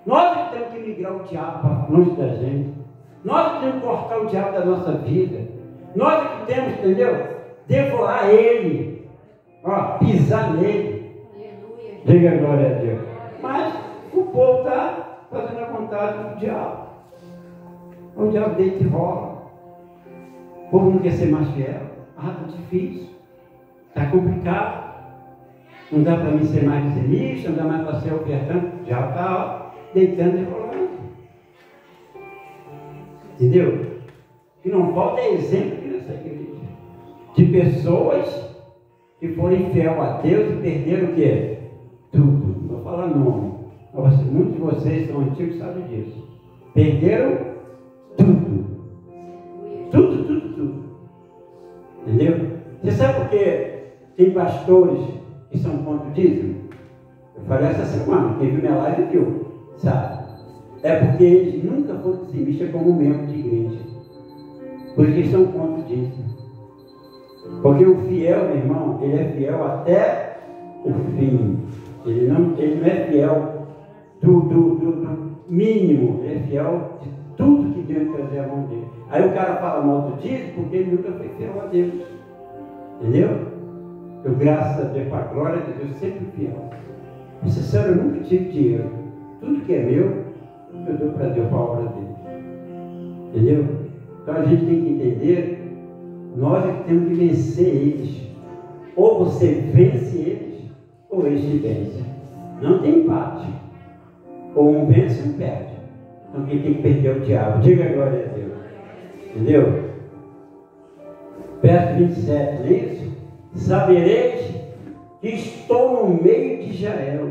Nós que temos que migrar o diabo para longe da gente. Nós que temos que cortar o diabo da nossa vida. Nós que temos, entendeu? Devorar ele. Ó, pisar nele. Aleluia. Diga glória a Deus. Mas o povo está fazendo a vontade do diabo. O diabo deita e rola. O povo não quer ser mais fiel. Ah, está difícil. Está complicado. Não dá para mim ser mais dizimista, não dá mais para ser ofertante. Já está deitando e rolando. Entendeu? E não falta exemplo aqui nessa igreja. De pessoas que foram infiel a Deus e perderam o quê? Tudo. Não vou falar nome. Muitos de vocês são antigos e sabem disso. Perderam tudo. Tudo. Entendeu? Você sabe por que tem pastores que são contra o dízimo? Eu falei essa semana, quem viu minha live viu, sabe? É porque eles nunca foram dizimistas como membro de igreja. Por isso que eles são contra o dízimo. Porque o fiel, meu irmão, ele é fiel até o fim. Ele não é fiel do mínimo, ele é fiel de tudo que Deus fazer a mão dele. Aí o cara fala mal do dízimo porque ele nunca foi fiel a Deus. Entendeu? Eu, graças a Deus, para a glória de Deus, sempre fiel. Sincero, eu nunca tive dinheiro. Tudo que é meu, eu dou para Deus, para a obra dele. Entendeu? Então a gente tem que entender, nós é que temos que vencer eles. Ou você vence eles, ou eles te vencem. Não tem empate. Ou um vence ou um perde. Então quem tem que perder é o diabo. Diga glória a Deus. Entendeu? Verso 27, não é isso? Sabereis que estou no meio de Israel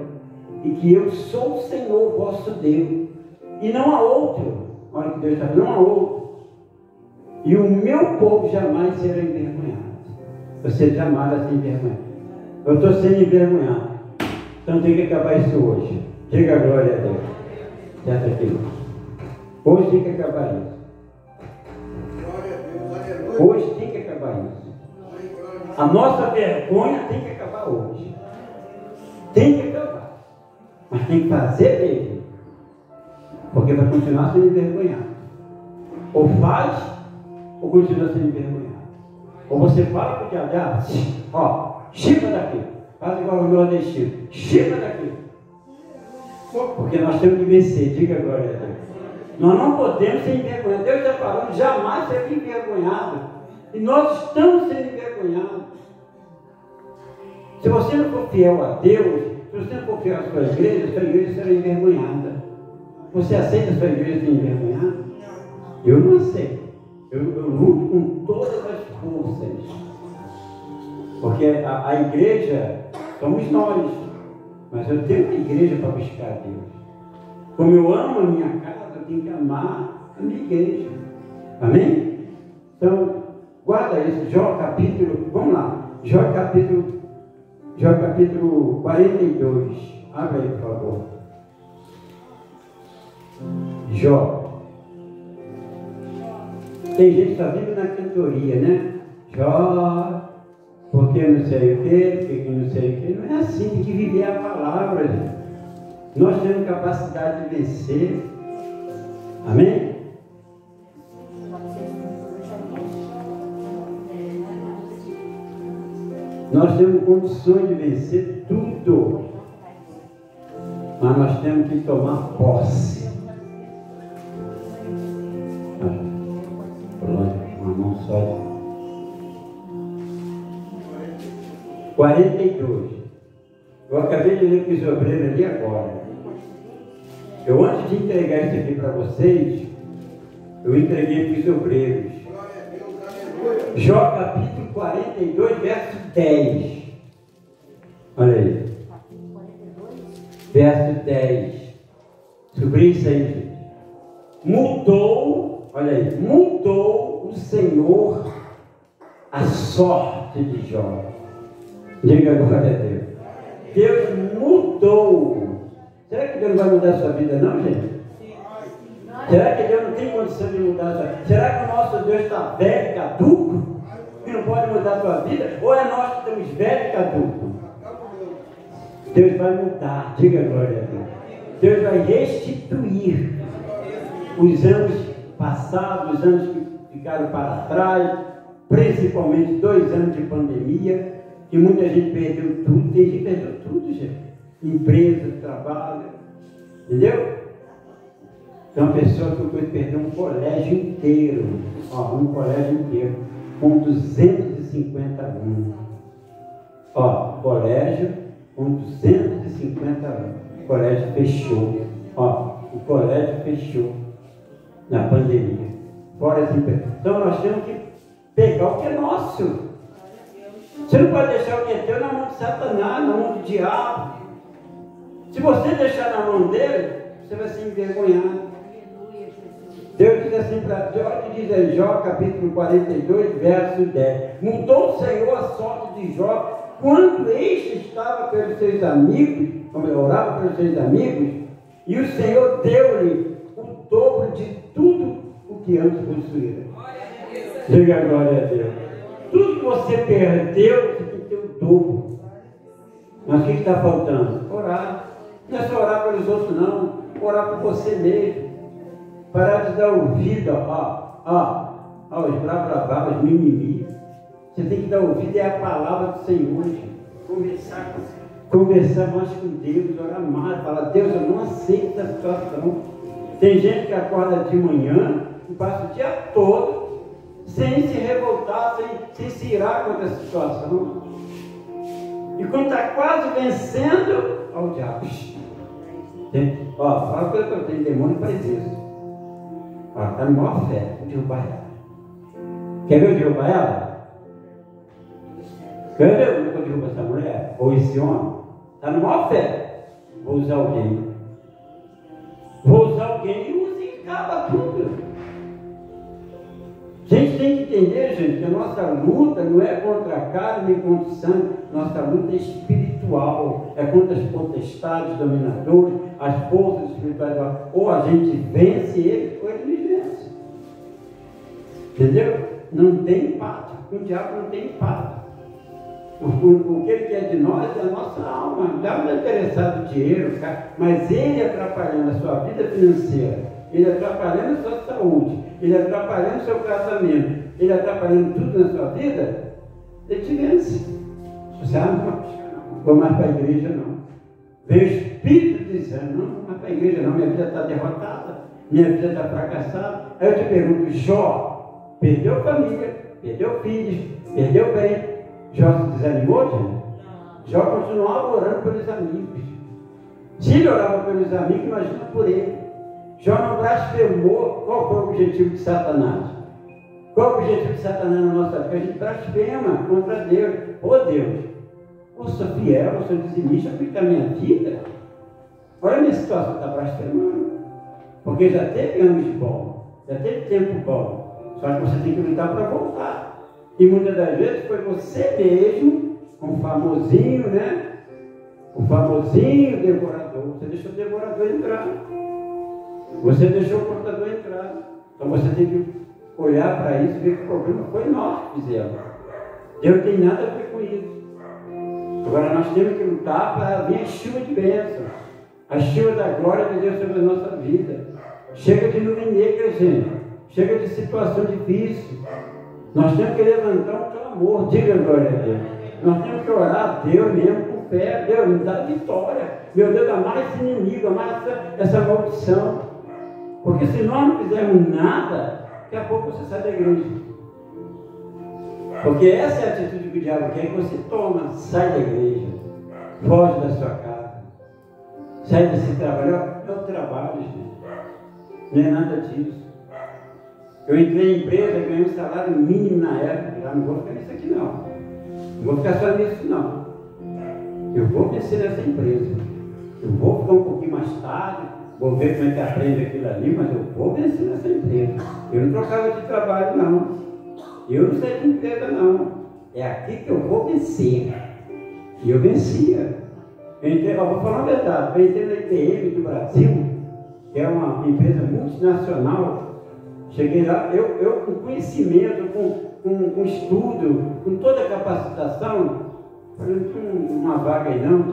e que eu sou o Senhor vosso Deus e não há outro. Olha que Deus está falando, não há outro. E o meu povo jamais será envergonhado. Você jamais vai ser envergonhado. Eu estou sendo envergonhado. Então tem que acabar isso hoje. Diga glória a Deus. Certo aqui. Hoje tem que acabar isso. Hoje tem que acabar isso. A nossa vergonha tem que acabar hoje. Tem que acabar. Mas tem que fazer mesmo. Porque vai continuar sendo envergonhado. Ou faz, ou continua sendo envergonhado. Ou você fala para o diabo, ó, chipa daqui. Faz igual o nordestino. Chipa daqui. Porque nós temos que vencer. Diga glória a Deus. Nós não podemos ser envergonhados. Deus está falando, jamais ser envergonhado. E nós estamos sendo envergonhados. Se você não for fiel a Deus, se você não for fiel à sua igreja será envergonhada. Você aceita a sua igreja ser envergonhada? Eu não aceito. Eu luto com todas as forças. Porque a igreja somos nós. Mas eu tenho uma igreja para buscar a Deus. Como eu amo a minha casa, eu tenho que amar a minha igreja. Amém? Então, guarda isso. Jó capítulo, vamos lá. Jó capítulo 42. Abre aí, por favor. Jó. Tem gente que está vindo na cantoria, né? Jó, porque não sei o quê, porque não sei o quê. Não é assim, tem que viver a palavra, gente. Nós temos capacidade de vencer. Amém? Nós temos condições de vencer tudo. Mas nós temos que tomar posse. Uma mão só. 42. Eu acabei de ler com os obreiros ali agora. Eu, antes de entregar isso aqui para vocês, eu entreguei para os obreiros. Jó capítulo 42, verso 10. Olha aí. Verso 10. Sobre isso aí, gente. Mudou, Olha aí, mudou o Senhor a sorte de Jó. Diga glória a Deus. Deus mudou. Será que Deus não vai mudar a sua vida não, gente? Será que Deus não tem condição de mudar a sua vida? Será que o nosso Deus está velho, caduco, e não pode mudar a sua vida? Ou é nós que estamos velho e caduco? Deus vai mudar, diga glória a Deus. Deus vai restituir os anos passados, os anos que ficaram para trás, principalmente 2 anos de pandemia, que muita gente perdeu tudo. Tem gente que perdeu tudo, gente. Empresa, trabalho, entendeu? Então a pessoa que perdeu um colégio inteiro, um colégio inteiro, com 250 alunos. Colégio com 250 alunos. O colégio fechou. O colégio fechou na pandemia. Fora as empresas. Então nós temos que pegar o que é nosso. Você não pode deixar o que é teu na mão de Satanás, na mão do diabo. Se você deixar na mão dele, você vai se envergonhar. Deus diz assim para Jó, que diz em Jó, capítulo 42, verso 10. Mudou o Senhor a sorte de Jó, quando este estava pelos seus amigos, como ele orava pelos seus amigos, e o Senhor deu-lhe o dobro de tudo o que antes possuía. Diga a glória a Deus. Tudo que você perdeu, você tem que ter o dobro. Mas o que está faltando? Orar. Não é só orar pelos outros, não. Orar por você mesmo. Parar de dar ouvido aos blá, aos mimimi. Você tem que dar ouvido, é a palavra do Senhor. Conversar mais com Deus, orar mais, falar, Deus, eu não aceito essa situação. Tem gente que acorda de manhã e passa o dia todo sem se revoltar, sem se irar contra essa situação. E quando está quase vencendo, o diabo. Fala que eu tenho demônio para isso. Está na maior fé, vou derrubar ela. Quer ver eu derrubar ela? Quer ver eu derrubar essa mulher? Ou esse homem? Está na maior fé. Vou usar alguém. E usa e acaba tudo. A gente tem que entender, gente, que a nossa luta não é contra a carne nem contra o sangue. Nossa luta é espiritual. É contra as potestades, dominadores, as forças espirituais. Ou a gente vence eles, ou eles nos vencem. Entendeu? Não tem empate. Com o diabo não tem empate. O que ele quer de nós é a nossa alma. O diabo não é interessado no dinheiro, mas ele atrapalhando a sua vida financeira, ele atrapalhando a sua saúde, ele atrapalhando o seu casamento, ele atrapalhando tudo na sua vida, ele te vence. Você não vou mais para a igreja não. Vem o Espírito dizendo, não vou mais para a igreja não, minha vida está derrotada, minha vida está fracassada. Aí eu te pergunto, Jó perdeu família, perdeu filhos, perdeu bem. Jó se desanimou, gente? Jó continuava orando pelos amigos. Se ele orava pelos amigos, imagina por ele. Jó não blasfemou. Qual foi o objetivo de Satanás? Qual é o objetivo de Satanás na nossa vida? A gente blasfema contra Deus. Deus, eu sou fiel, eu sou dizimista, porque a minha vida, olha a minha situação, está blasfemando. Porque já teve anos bons, já teve tempo bom. Só que você tem que lutar para voltar. E muitas das vezes foi você mesmo, um famosinho, né? O famosinho devorador. Você deixou o devorador entrar. Você deixou o portador entrar. Então você tem que olhar para isso e ver que o problema foi nós que fizemos. Deus não tem nada a ver com isso. Agora nós temos que lutar para vir a chuva de bênção. A chuva da glória de Deus sobre a nossa vida. Chega de nuvem negra, gente. Chega de situação difícil. Nós temos que levantar um clamor, diga glória a Deus. Nós temos que orar a Deus mesmo com fé. Deus, nos dá vitória. Meu Deus, amar esse inimigo, amar essa maldição. Porque se nós não fizermos nada, daqui a pouco você sai da igreja. Porque essa é a atitude que o diabo quer, que você toma, sai da igreja, foge da sua casa, sai desse trabalho. É o trabalho, gente. Não é nada disso. Eu entrei em empresa, ganhei um salário mínimo na época. Já não vou ficar nisso aqui, não. Não vou ficar só nisso, não. Eu vou vencer nessa empresa. Eu vou ficar um pouquinho mais tarde, vou ver como é que aprende aquilo ali, mas eu vou vencer nessa empresa. Eu não trocava de trabalho, não. Eu não sei de empresa, não. É aqui que eu vou vencer. E eu vencia. Eu vou falar a verdade, eu entrei na IBM do Brasil, que é uma empresa multinacional. Cheguei lá, eu com conhecimento, com estudo, com toda a capacitação, eu não tinha uma vaga aí não,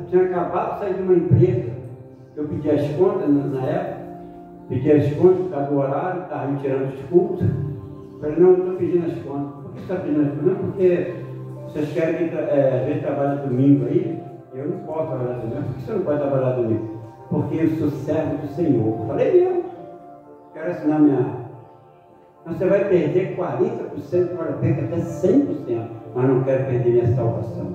tinha acabado de sair de uma empresa. Eu pedi as contas na época, pedi as contas, estava do horário, estava me tirando os cultos. Falei, não, eu estou pedindo as contas. Por que você está pedindo as contas? Não, porque vocês querem que a gente trabalhe domingo aí? Eu não posso trabalhar domingo. Por que você não pode trabalhar domingo? Porque eu sou servo do Senhor. Falei mesmo, quero assinar minha... Você vai perder 40%, para perder até 100%, mas não quero perder minha salvação.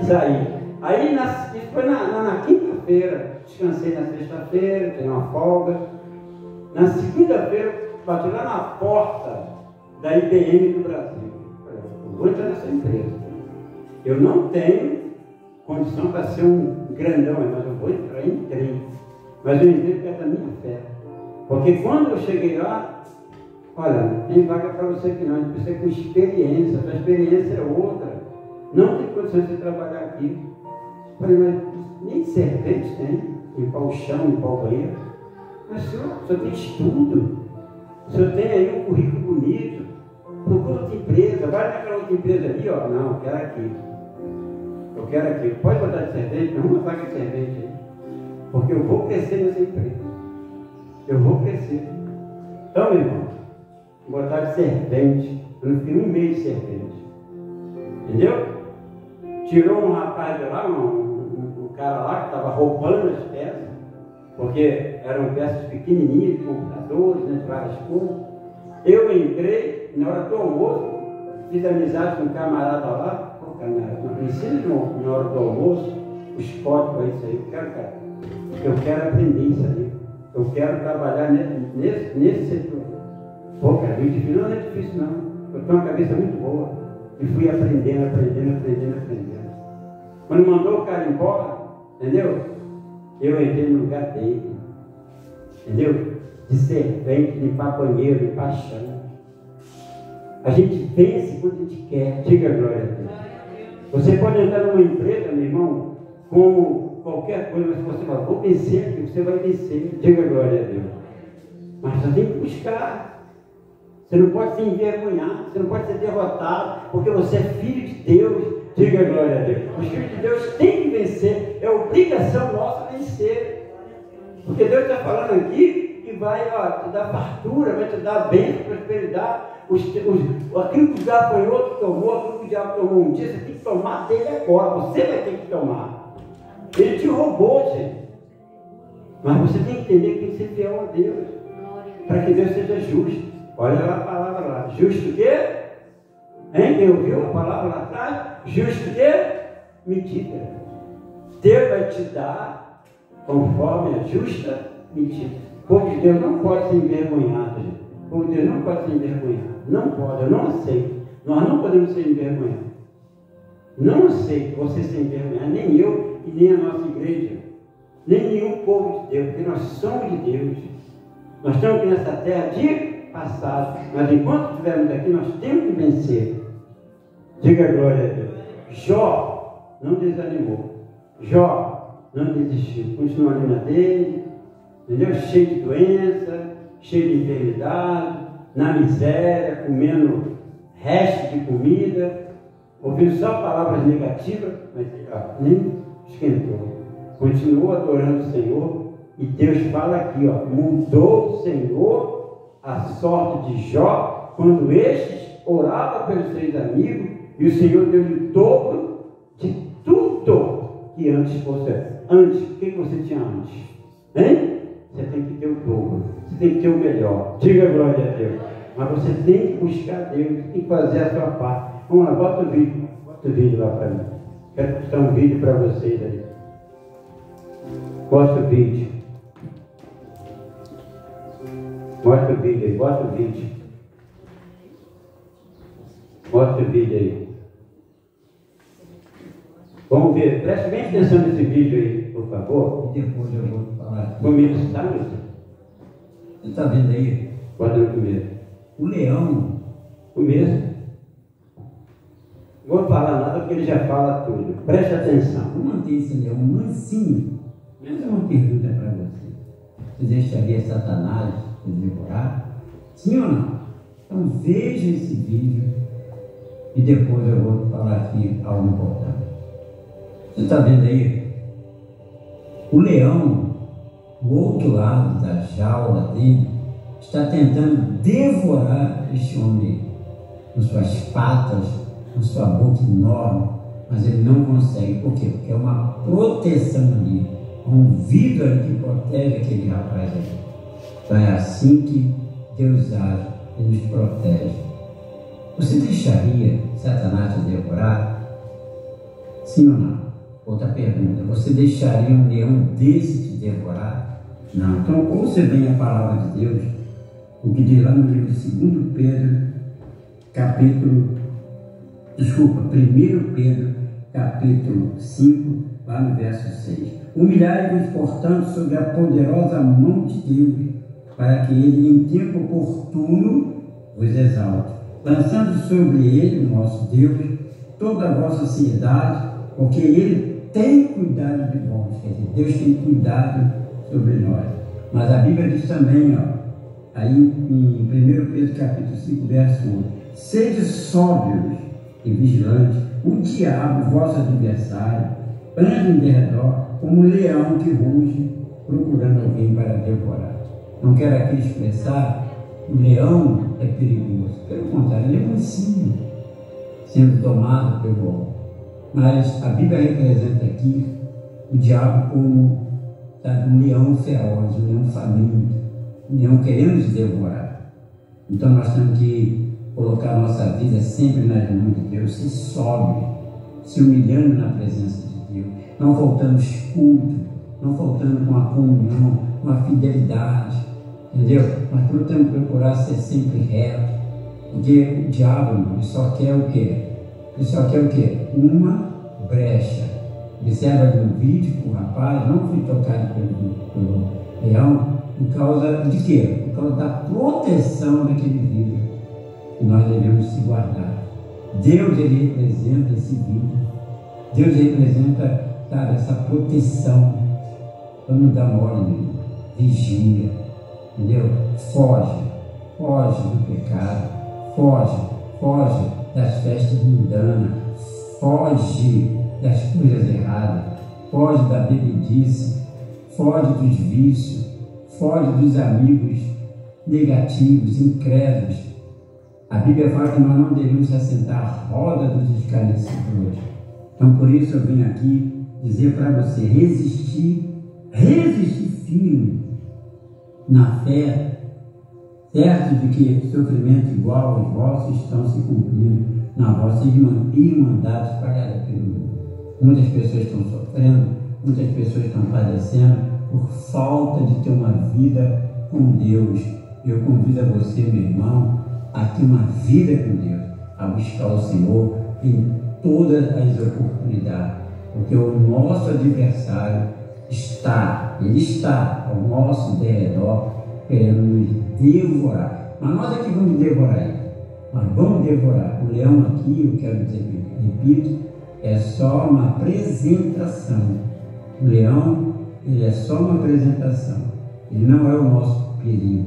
Saí. Aí isso foi na quinta-feira, descansei na sexta-feira, tenho uma folga. Na segunda-feira, bati lá na porta da IBM do Brasil. Falei, eu vou entrar nessa empresa. Eu não tenho condição para ser um grandão, mas eu vou entrar, entrei. Mas eu entrei perto da minha fé. Porque quando eu cheguei lá, olha, tem vaga para você que não, a gente precisa com experiência, a sua experiência é outra. Não tem condições de trabalhar aqui. Falei, mas nem servente tem, limpar o chão, limpar o banheiro. Mas o senhor tem estudo, o senhor tem aí um currículo bonito, procura outra empresa, vai naquela outra empresa ali, ó. Não, eu quero aqui. Eu quero aqui. Pode botar de servente, mas uma vaga de servente aí. Porque eu vou crescer nessa empresa. Eu vou crescer. Então, meu irmão, botar de servente, eu não fiquei um mês de servente. Entendeu? Tirou um rapaz de lá, um cara lá que estava roubando as peças, porque eram peças pequenininhas, de computadores, né, de várias coisas. Eu entrei, na hora do almoço, fiz amizade com um camarada lá. Pô, camarada, me ensina na hora do almoço os códigos aí, isso aí. Eu quero aprender isso aí. Eu quero trabalhar nesse setor. Pô, cara, muito difícil. Não é difícil, não. Eu tenho uma cabeça muito boa. E fui aprendendo. Quando mandou o cara embora, entendeu? Eu entrei no lugar dele. Entendeu? De servente, limpar banheiro, limpar chão. A gente vence quando a gente quer. Diga glória a Deus. Você pode entrar numa empresa, meu irmão, como qualquer coisa, mas se você falar, vou vencer aqui, você vai vencer. Diga glória a Deus. Mas você tem que buscar. Você não pode se envergonhar, você não pode ser derrotado, porque você é filho de Deus. Diga glória a Deus. Os filhos de Deus têm que vencer, é obrigação nossa vencer. Porque Deus está falando aqui que vai te dar fartura, vai te dar bênção, prosperidade. Aquilo que o diabo foi outro tomou, aquilo que o diabo tomou um dia, você tem que tomar dele agora, você vai ter que tomar. Ele te roubou, gente. Mas você tem que entender que tem que ser fiel a Deus, para que Deus seja justo. Olha lá a palavra lá. Justo o quê? Hein? Quem ouviu a palavra lá atrás? Justo o quê? Medida. Deus vai te dar conforme a justa medida. O povo de Deus não pode ser envergonhado, gente. O povo de Deus não pode ser envergonhado. Não pode, eu não aceito. Nós não podemos ser envergonhados. Não aceito você ser envergonhado, nem eu e nem a nossa igreja. Nem nenhum povo de Deus, porque nós somos de Deus. Nós estamos aqui nessa terra de passado, mas enquanto estivermos aqui, nós temos que vencer. Diga glória a Deus. Jó não desanimou. Jó não desistiu. Continuou ali na dele, entendeu? Cheio de doença, cheio de enfermidade, na miséria, comendo resto de comida, ouvindo só palavras negativas, mas nem esquentou. Continuou adorando o Senhor, e Deus fala aqui, mudou o Senhor a sorte de Jó, quando estes orava pelos seus amigos, e o Senhor deu-lhe o dobro de tudo que antes fosse. Antes, o que você tinha antes? Hein? Você tem que ter o dobro, você tem que ter o melhor. Diga glória a Deus. Mas você tem que buscar Deus, tem que fazer a sua parte. Vamos lá, bota o vídeo lá para mim. Quero postar um vídeo para vocês aí. Bota o vídeo. Bota o vídeo aí, bota o vídeo. Bota o vídeo aí. Vamos ver, preste bem atenção nesse vídeo aí. por favor. E depois eu vou falar aqui. Comigo, tá, Luciano? Você está vendo aí? Pode comer. O leão, O mesmo. Não vou falar nada porque ele já fala tudo. Preste atenção. vou manter esse leão mansinho. Mas é uma pergunta para você. Você deixaria Satanás te devorar? Sim ou não? Então veja esse vídeo e depois eu vou falar aqui algo importante. Você está vendo aí? O leão, o outro lado da jaula dele, está tentando devorar este homem com suas patas, com sua boca enorme, mas ele não consegue. Por quê? Porque é uma proteção ali, um vidro ali que protege aquele rapaz ali. Então é assim que Deus age, ele nos protege. Você deixaria Satanás te devorar? Sim ou não? Outra pergunta, você deixaria um leão desse te devorar? Não. Então, ou você vem a palavra de Deus, o que diz lá no livro de 2 Pedro, 1 Pedro, capítulo 5, lá no verso 6. Humilhai-vos, portanto, sob a poderosa mão de Deus, para que ele, em tempo oportuno, vos exalte, lançando sobre ele, o nosso Deus, toda a vossa ansiedade, porque ele tem cuidado de nós. Quer dizer, Deus tem cuidado sobre nós. Mas a Bíblia diz também, aí em 1 Pedro capítulo 5, verso 1, sede sóbrios e vigilantes, o diabo, vosso adversário, anda em derredor como um leão que ruge, procurando alguém para devorar. Não quero aqui expressar o leão é perigoso. Pelo contrário, ele é mansinho, sendo tomado pelo homem. Mas a Bíblia representa aqui o diabo como, sabe, um leão feroz, um leão faminto, um leão querendo nos devorar. Então nós temos que colocar a nossa vida sempre nas mãos de Deus, se sobe, se humilhando na presença de Deus, não faltando culto, não faltando com a comunhão, com a fidelidade, entendeu? Mas temos que procurar ser sempre reto, porque o diabo, irmão, ele só quer o quê? Ele só quer o quê? Uma brecha. Observa ali no vídeo que o rapaz não foi tocado pelo leão por causa de quê? Por causa da proteção daquele vidro que nós devemos se guardar. Deus, ele representa esse vidro. Deus representa, sabe, essa proteção. Então não dá mole nenhum. Vigia, entendeu? Foge do pecado, foge das festas mundanas, foge das coisas erradas, foge da bebidice, foge dos vícios, foge dos amigos negativos, incrédulos. A Bíblia fala que nós não devemos se assentar à roda dos escarnecedores. Então, por isso eu vim aqui dizer para você resistir firme na fé, certo de que sofrimento igual aos vossos estão se cumprindo na vossa irmandade espalhada pelo mundo. Muitas pessoas estão sofrendo, muitas pessoas estão padecendo por falta de ter uma vida com Deus. Eu convido a você, meu irmão, a ter uma vida com Deus, a buscar o Senhor em todas as oportunidades, porque o nosso adversário ele está ao nosso derredor, querendo nos devorar. Mas nós aqui vamos devorar ele. Nós vamos devorar. O leão aqui, eu quero dizer, repito, é só uma apresentação. O leão, ele é só uma apresentação. Ele não é o nosso perigo.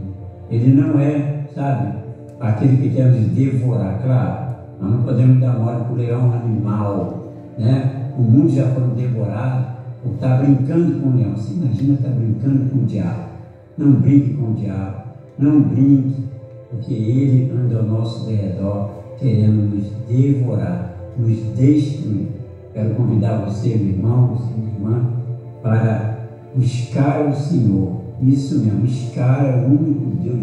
Ele não é, sabe, aquele que quer nos devorar. Claro, nós não podemos dar mole para o leão animal, né? O mundo já foi devorado por estar brincando com o leão. Você imagina estar brincando com o diabo. Não brinque com o diabo, não brinque, porque ele anda ao nosso derredor querendo nos devorar, nos destruir. Quero convidar você, meu irmão, você, minha irmã, para buscar o Senhor. Isso mesmo, buscar o único Deus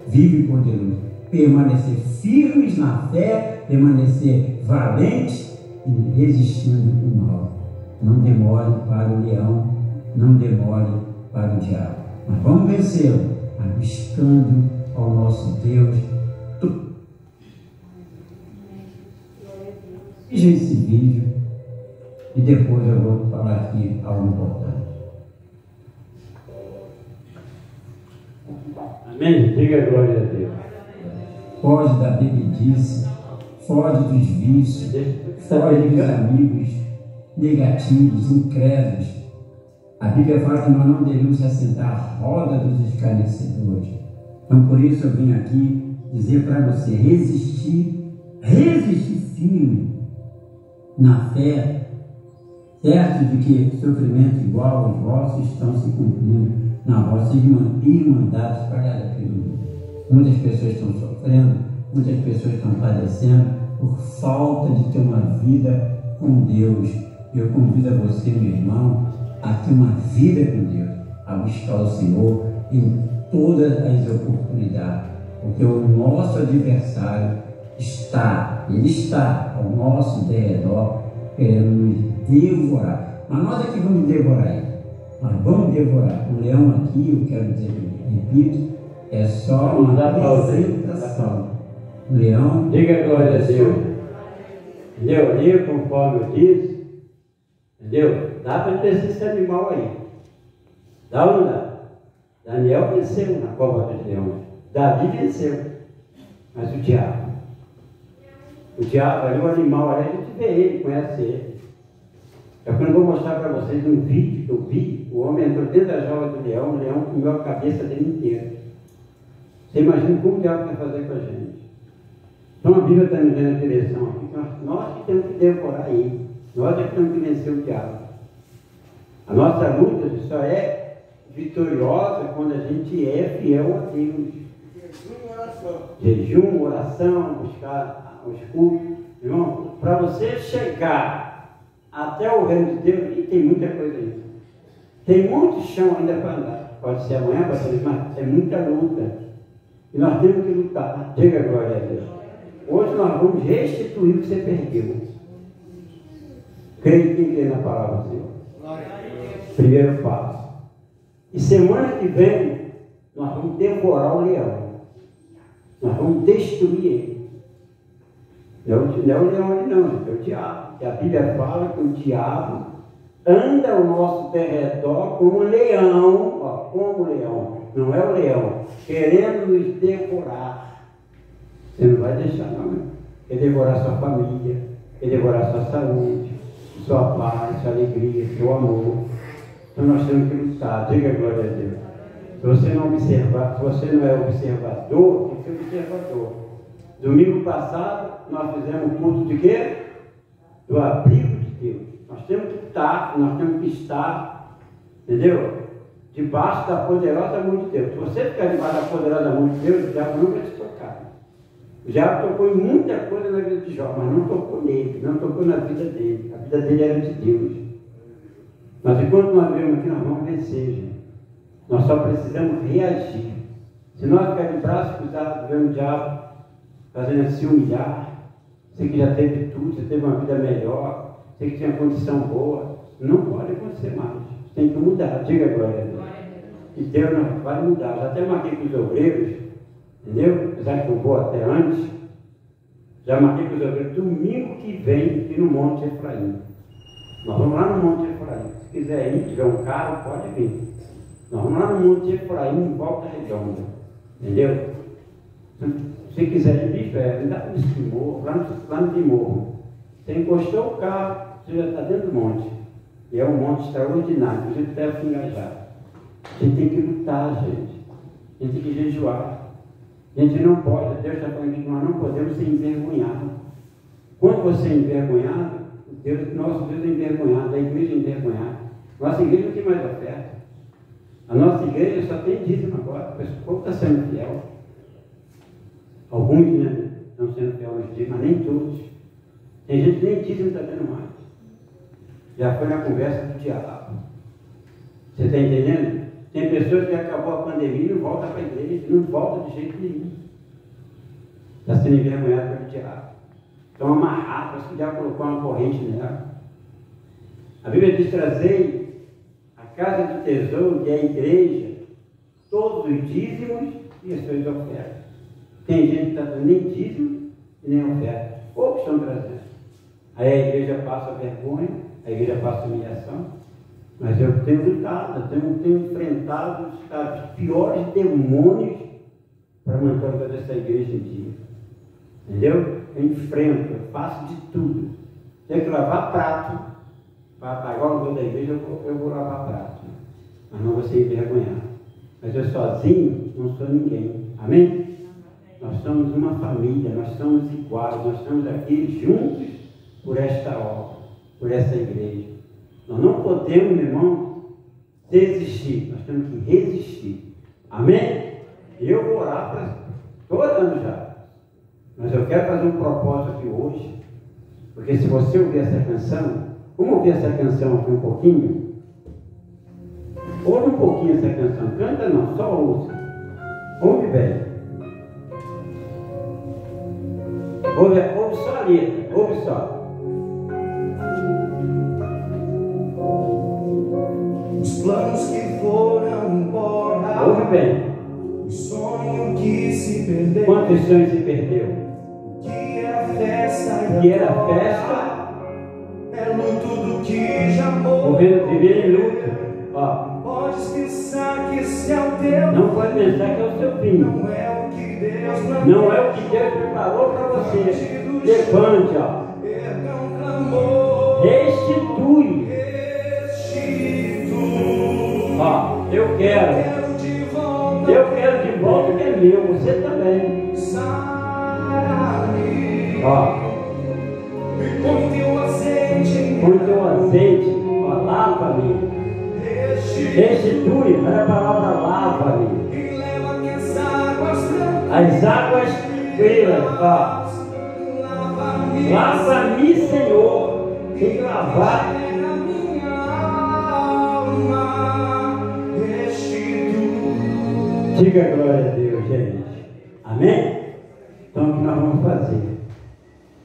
vivo e poderoso. Permanecer firmes na fé, permanecer valentes e resistindo o mal. Não demore para o leão, não demore para o diabo. Mas vamos vencê-lo, buscando ao nosso Deus. Veja esse vídeo e depois eu vou falar aqui algo importante. Amém? Diga glória a Deus. Foge da bebedice, foge dos vícios, foge dos amigos negativos, incrédulos. A Bíblia fala que nós não devemos se assentar à roda dos escarnecedores. Então, por isso eu venho aqui dizer para você, resistir firme na fé, certo de que sofrimento igual aos vossos estão se cumprindo na vossa irmandade espalhada pelo mundo. Muitas pessoas estão sofrendo, muitas pessoas estão padecendo por falta de ter uma vida com Deus. Eu convido a você, meu irmão, a ter uma vida com Deus, a buscar o Senhor em todas as oportunidades, porque o nosso adversário ele está ao nosso derredor, querendo nos devorar. Mas nós aqui vamos devorar ele. Nós vamos devorar. O leão aqui, eu quero dizer, repito, é só uma apresentação. O leão... Diga glória a Deus. Entendeu? Ali, conforme eu disse, entendeu? Dá para vencer esse animal aí. Dá ou não dá? Daniel venceu na cova dos leões. Davi venceu. Mas o diabo ali, o animal ali, a gente vê ele, conhece ele. Eu vou mostrar para vocês um vídeo que eu vi. O homem entrou dentro da jaula do leão, o leão comeu a cabeça dele inteira. Você imagina como o diabo quer fazer com a gente. Então a Bíblia está nos dando a direção aqui, que nós que temos que devorar ele. Nós é que temos que vencer o diabo. A nossa luta só é vitoriosa quando a gente é fiel a Deus. Jejum, oração, buscar os cultos. Irmão, para você chegar até o reino de Deus, e tem muita coisa aí. Tem muito chão ainda para andar. Pode ser amanhã, pode ser, mas é muita luta. E nós temos que lutar. Diga glória a Deus. Hoje nós vamos restituir o que você perdeu. Creio que crê na palavra do Senhor. Primeiro passo. E semana que vem, nós vamos devorar o leão. Nós vamos destruir ele. Não é o leão ali não, é o diabo. E a Bíblia fala que o diabo anda ao nosso derredor como leão, ó, como leão. Não é o leão, querendo nos devorar. Você não vai deixar não, né? Quer devorar sua família, quer devorar sua saúde, sua paz, sua alegria, seu amor. Então nós temos que lutar. Diga glória a Deus. Se você não observar, se você não é observador, tem que ser observador. Domingo passado nós fizemos um culto de quê? Do abrigo de Deus. Nós temos que estar, entendeu? Debaixo da poderosa mão de Deus. Se você ficar debaixo da poderosa mão de Deus, o diabo não vai te tocar. O diabo tocou em muita coisa na vida de Jó, mas não tocou nele, não tocou na vida dele. A vida dele era de Deus. Mas enquanto nós vemos aqui, nós vamos vencer, gente. Nós só precisamos reagir. Se nós ficar de braço cruzado, vendo o diabo fazendo se humilhar, você que já teve tudo, você teve uma vida melhor, você que tinha condição boa, não pode acontecer mais. Você tem que mudar. Diga glória a Deus. E Deus não vai mudar. Já até marquei com os obreiros, entendeu? Apesar que eu vou até antes, já marquei com os obreiros domingo que vem aqui no Monte Efraim. Nós vamos lá no Monte Efraim. Se quiser ir, tiver um carro, pode vir. Nós vamos lá no Monte Efraim, em Volta Redonda. Entendeu? Se quiser ir, ainda nesse morro, lá no Timor. Você encostou o carro, você já está dentro do monte. E é um monte extraordinário, a gente deve se engajar. A gente tem que lutar, gente. A gente tem que jejuar. A gente não pode, Deus está falando que nós não podemos ser envergonhados. Quando você é envergonhado, nosso Deus é envergonhado, a igreja é envergonhada. Nossa igreja não tem mais oferta. A nossa igreja só tem dízimo agora, o povo está sendo fiel. Alguns, né, estão sendo fiel hoje em dia, mas nem todos. Tem gente que nem dízimo está tendo mais. Já foi na conversa do diabo. Você está entendendo? Tem pessoas que acabou a pandemia e não voltam para a igreja, não voltam de jeito nenhum. Está sendo envergonhado pelo diabo. Estão amarrados, parece que o diabo colocou uma corrente nela. A Bíblia diz: trazei a casa do tesouro, que é a igreja, todos os dízimos e as suas ofertas. Tem gente que está dando nem dízimo e nem oferta. Poucos estão trazendo. Aí a igreja passa vergonha, a igreja passa humilhação, mas eu tenho lutado, eu tenho enfrentado os piores demônios para manter toda essa igreja em dia. Entendeu? Eu enfrento, eu faço de tudo. Tenho que lavar prato, para pagar o aluguel da igreja, eu vou lavar prato. Mas não vou ser envergonhado. Mas eu sozinho não sou ninguém. Amém? Nós somos uma família, nós somos iguais, nós estamos aqui juntos por esta obra, por essa igreja. Nós não podemos, meu irmão, desistir, nós temos que resistir. Amém? Eu vou orar para todo ano já. Mas eu quero fazer um propósito aqui hoje, porque se você ouvir essa canção, vamos ouvir essa canção aqui um pouquinho? Ouve um pouquinho essa canção, canta não, só ouça. Ouve bem. Ouve só a letra, ouve só. Os planos que foram embora, Ouve bem. o sonho que se perdeu. Quantos sonhos se perdeu? Que era festa, Que era festa, é luto do que já morreu. movendo viver em luto. Ó, Podes pensar que esse é o teu, não pode pensar que é o seu fim. não é o que Deus Não é o que Deus preparou para você. Levante, ó. Perdão, clamor, Restitui. restitui. Ó, eu quero de volta o que é meu, você também. Sara-me. Ó, Põe teu azeite, põe teu azeite, ó, lava-me. Restitui, olha a palavra lava-me. e leva minhas águas tranquilas. As águas frias, ó. Lava-me, Lava-me, Senhor. Tem que lavar. na minha alma, restitui. Diga glória a Deus, gente. Amém? Então o que nós vamos fazer?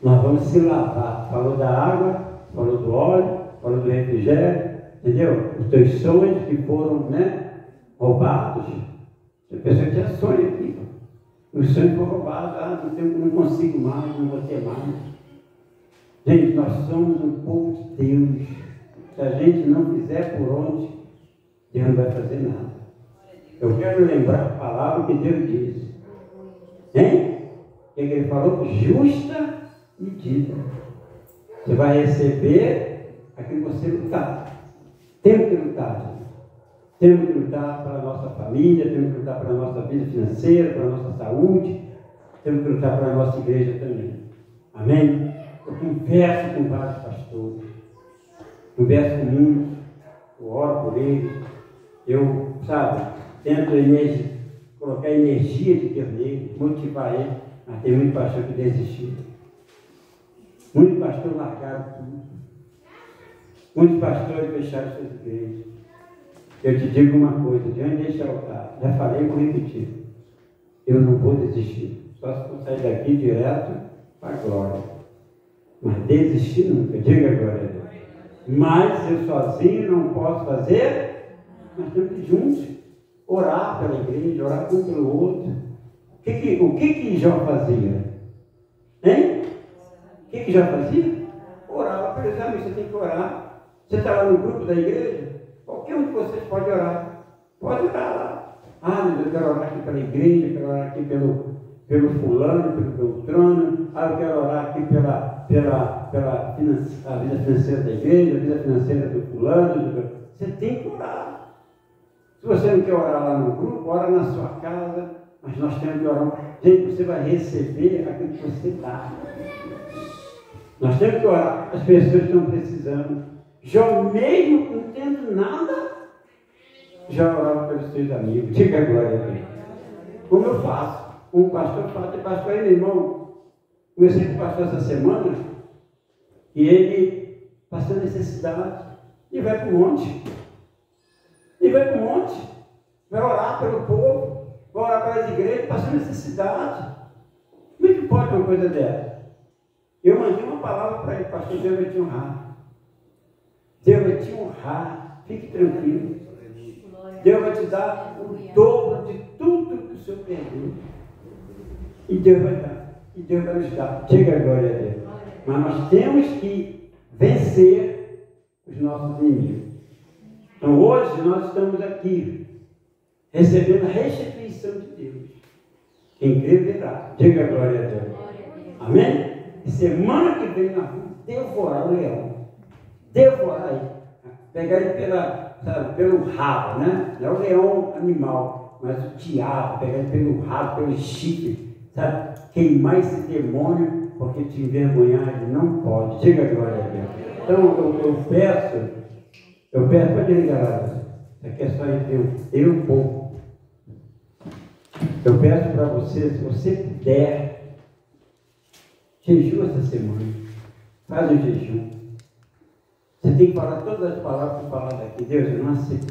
Nós vamos se lavar. Falou da água, falou do óleo, falou do refrigério, entendeu? Os teus sonhos que foram, né, roubados. A pessoa tinha sonho aqui. Os sonhos foram roubados. Não consigo mais, não vou ter mais. Gente, nós somos um povo de Deus. Se a gente não fizer por onde, Deus não vai fazer nada. Eu quero lembrar a palavra que Deus disse. Hein? O que ele falou? Justa medida. Você vai receber aquilo que você lutar. Temos que lutar, gente. Temos que lutar pela nossa família, temos que lutar pela nossa vida financeira, pela nossa saúde, temos que lutar pela nossa igreja também. Amém? Eu converso com vários pastores, converso com muitos, eu oro por eles, eu, tento colocar energia de Deus neles, motivar eles, mas tem muito pastor que desistiu. Muitos pastores largaram tudo. Muitos pastores fecharam suas igrejas. Eu te digo uma coisa, diante deste altar, já falei e vou repetir. Eu não vou desistir. Só se for sair daqui direto para a glória. Mas desistir nunca. Diga glória a Deus. Mas eu sozinho não posso fazer. Nós temos que juntos orar pela igreja, orar um pelo outro. O que Jó fazia? Hein? O que Jó fazia? Orava pelos amigos. Você tem que orar. Você está lá no grupo da igreja? Qualquer um de vocês pode orar. Pode orar lá. Meu Deus, eu quero orar aqui pela igreja, eu quero orar aqui pelo fulano, pelo Beltrano. Eu quero orar aqui pela a vida financeira da igreja, a vida financeira do fulano. Você tem que orar. Se você não quer orar lá no grupo, ora na sua casa. Mas nós temos que orar. Gente, você vai receber aquilo que você dá. Nós temos que orar. As pessoas estão precisando. Jó, mesmo não tendo nada, já orava pelos seus amigos. Diga a glória a Deus. Como eu faço? Um pastor fala, tem pastor aí, meu irmão. Comecei com o pastor essa semana e ele passou necessidade e vai para o monte. Vai orar pelo povo, vai orar pelas igrejas, passou necessidade. Como é que pode uma coisa dessa? Eu mandei uma palavra para ele, pastor, Deus vai te honrar. Deus vai te honrar, fique tranquilo. Deus vai te dar o dobro de tudo que o Senhor perdeu. E Deus vai dar. E Deus vai nos dar. Diga a glória a Deus. Mas nós temos que vencer os nossos inimigos. Então hoje nós estamos aqui, recebendo a restituição de Deus. Quem crê verá. Diga glória a Deus. Amém? E semana que vem nós vamos devorar o leão. Devorar ele. Pegar ele pelo rabo, né? Não é o leão animal, mas o diabo, pegar ele pelo rabo, pelo chifre, sabe? Queimar esse demônio, porque te envergonhar ele não pode. Diga glória a Deus. Então eu peço para desligar lá. Isso aqui é só entre eu e o povo. Eu peço para você, se você puder, jejua essa semana. Faz o jejum. Você tem que falar todas as palavras que falar daqui. Deus, eu não aceito.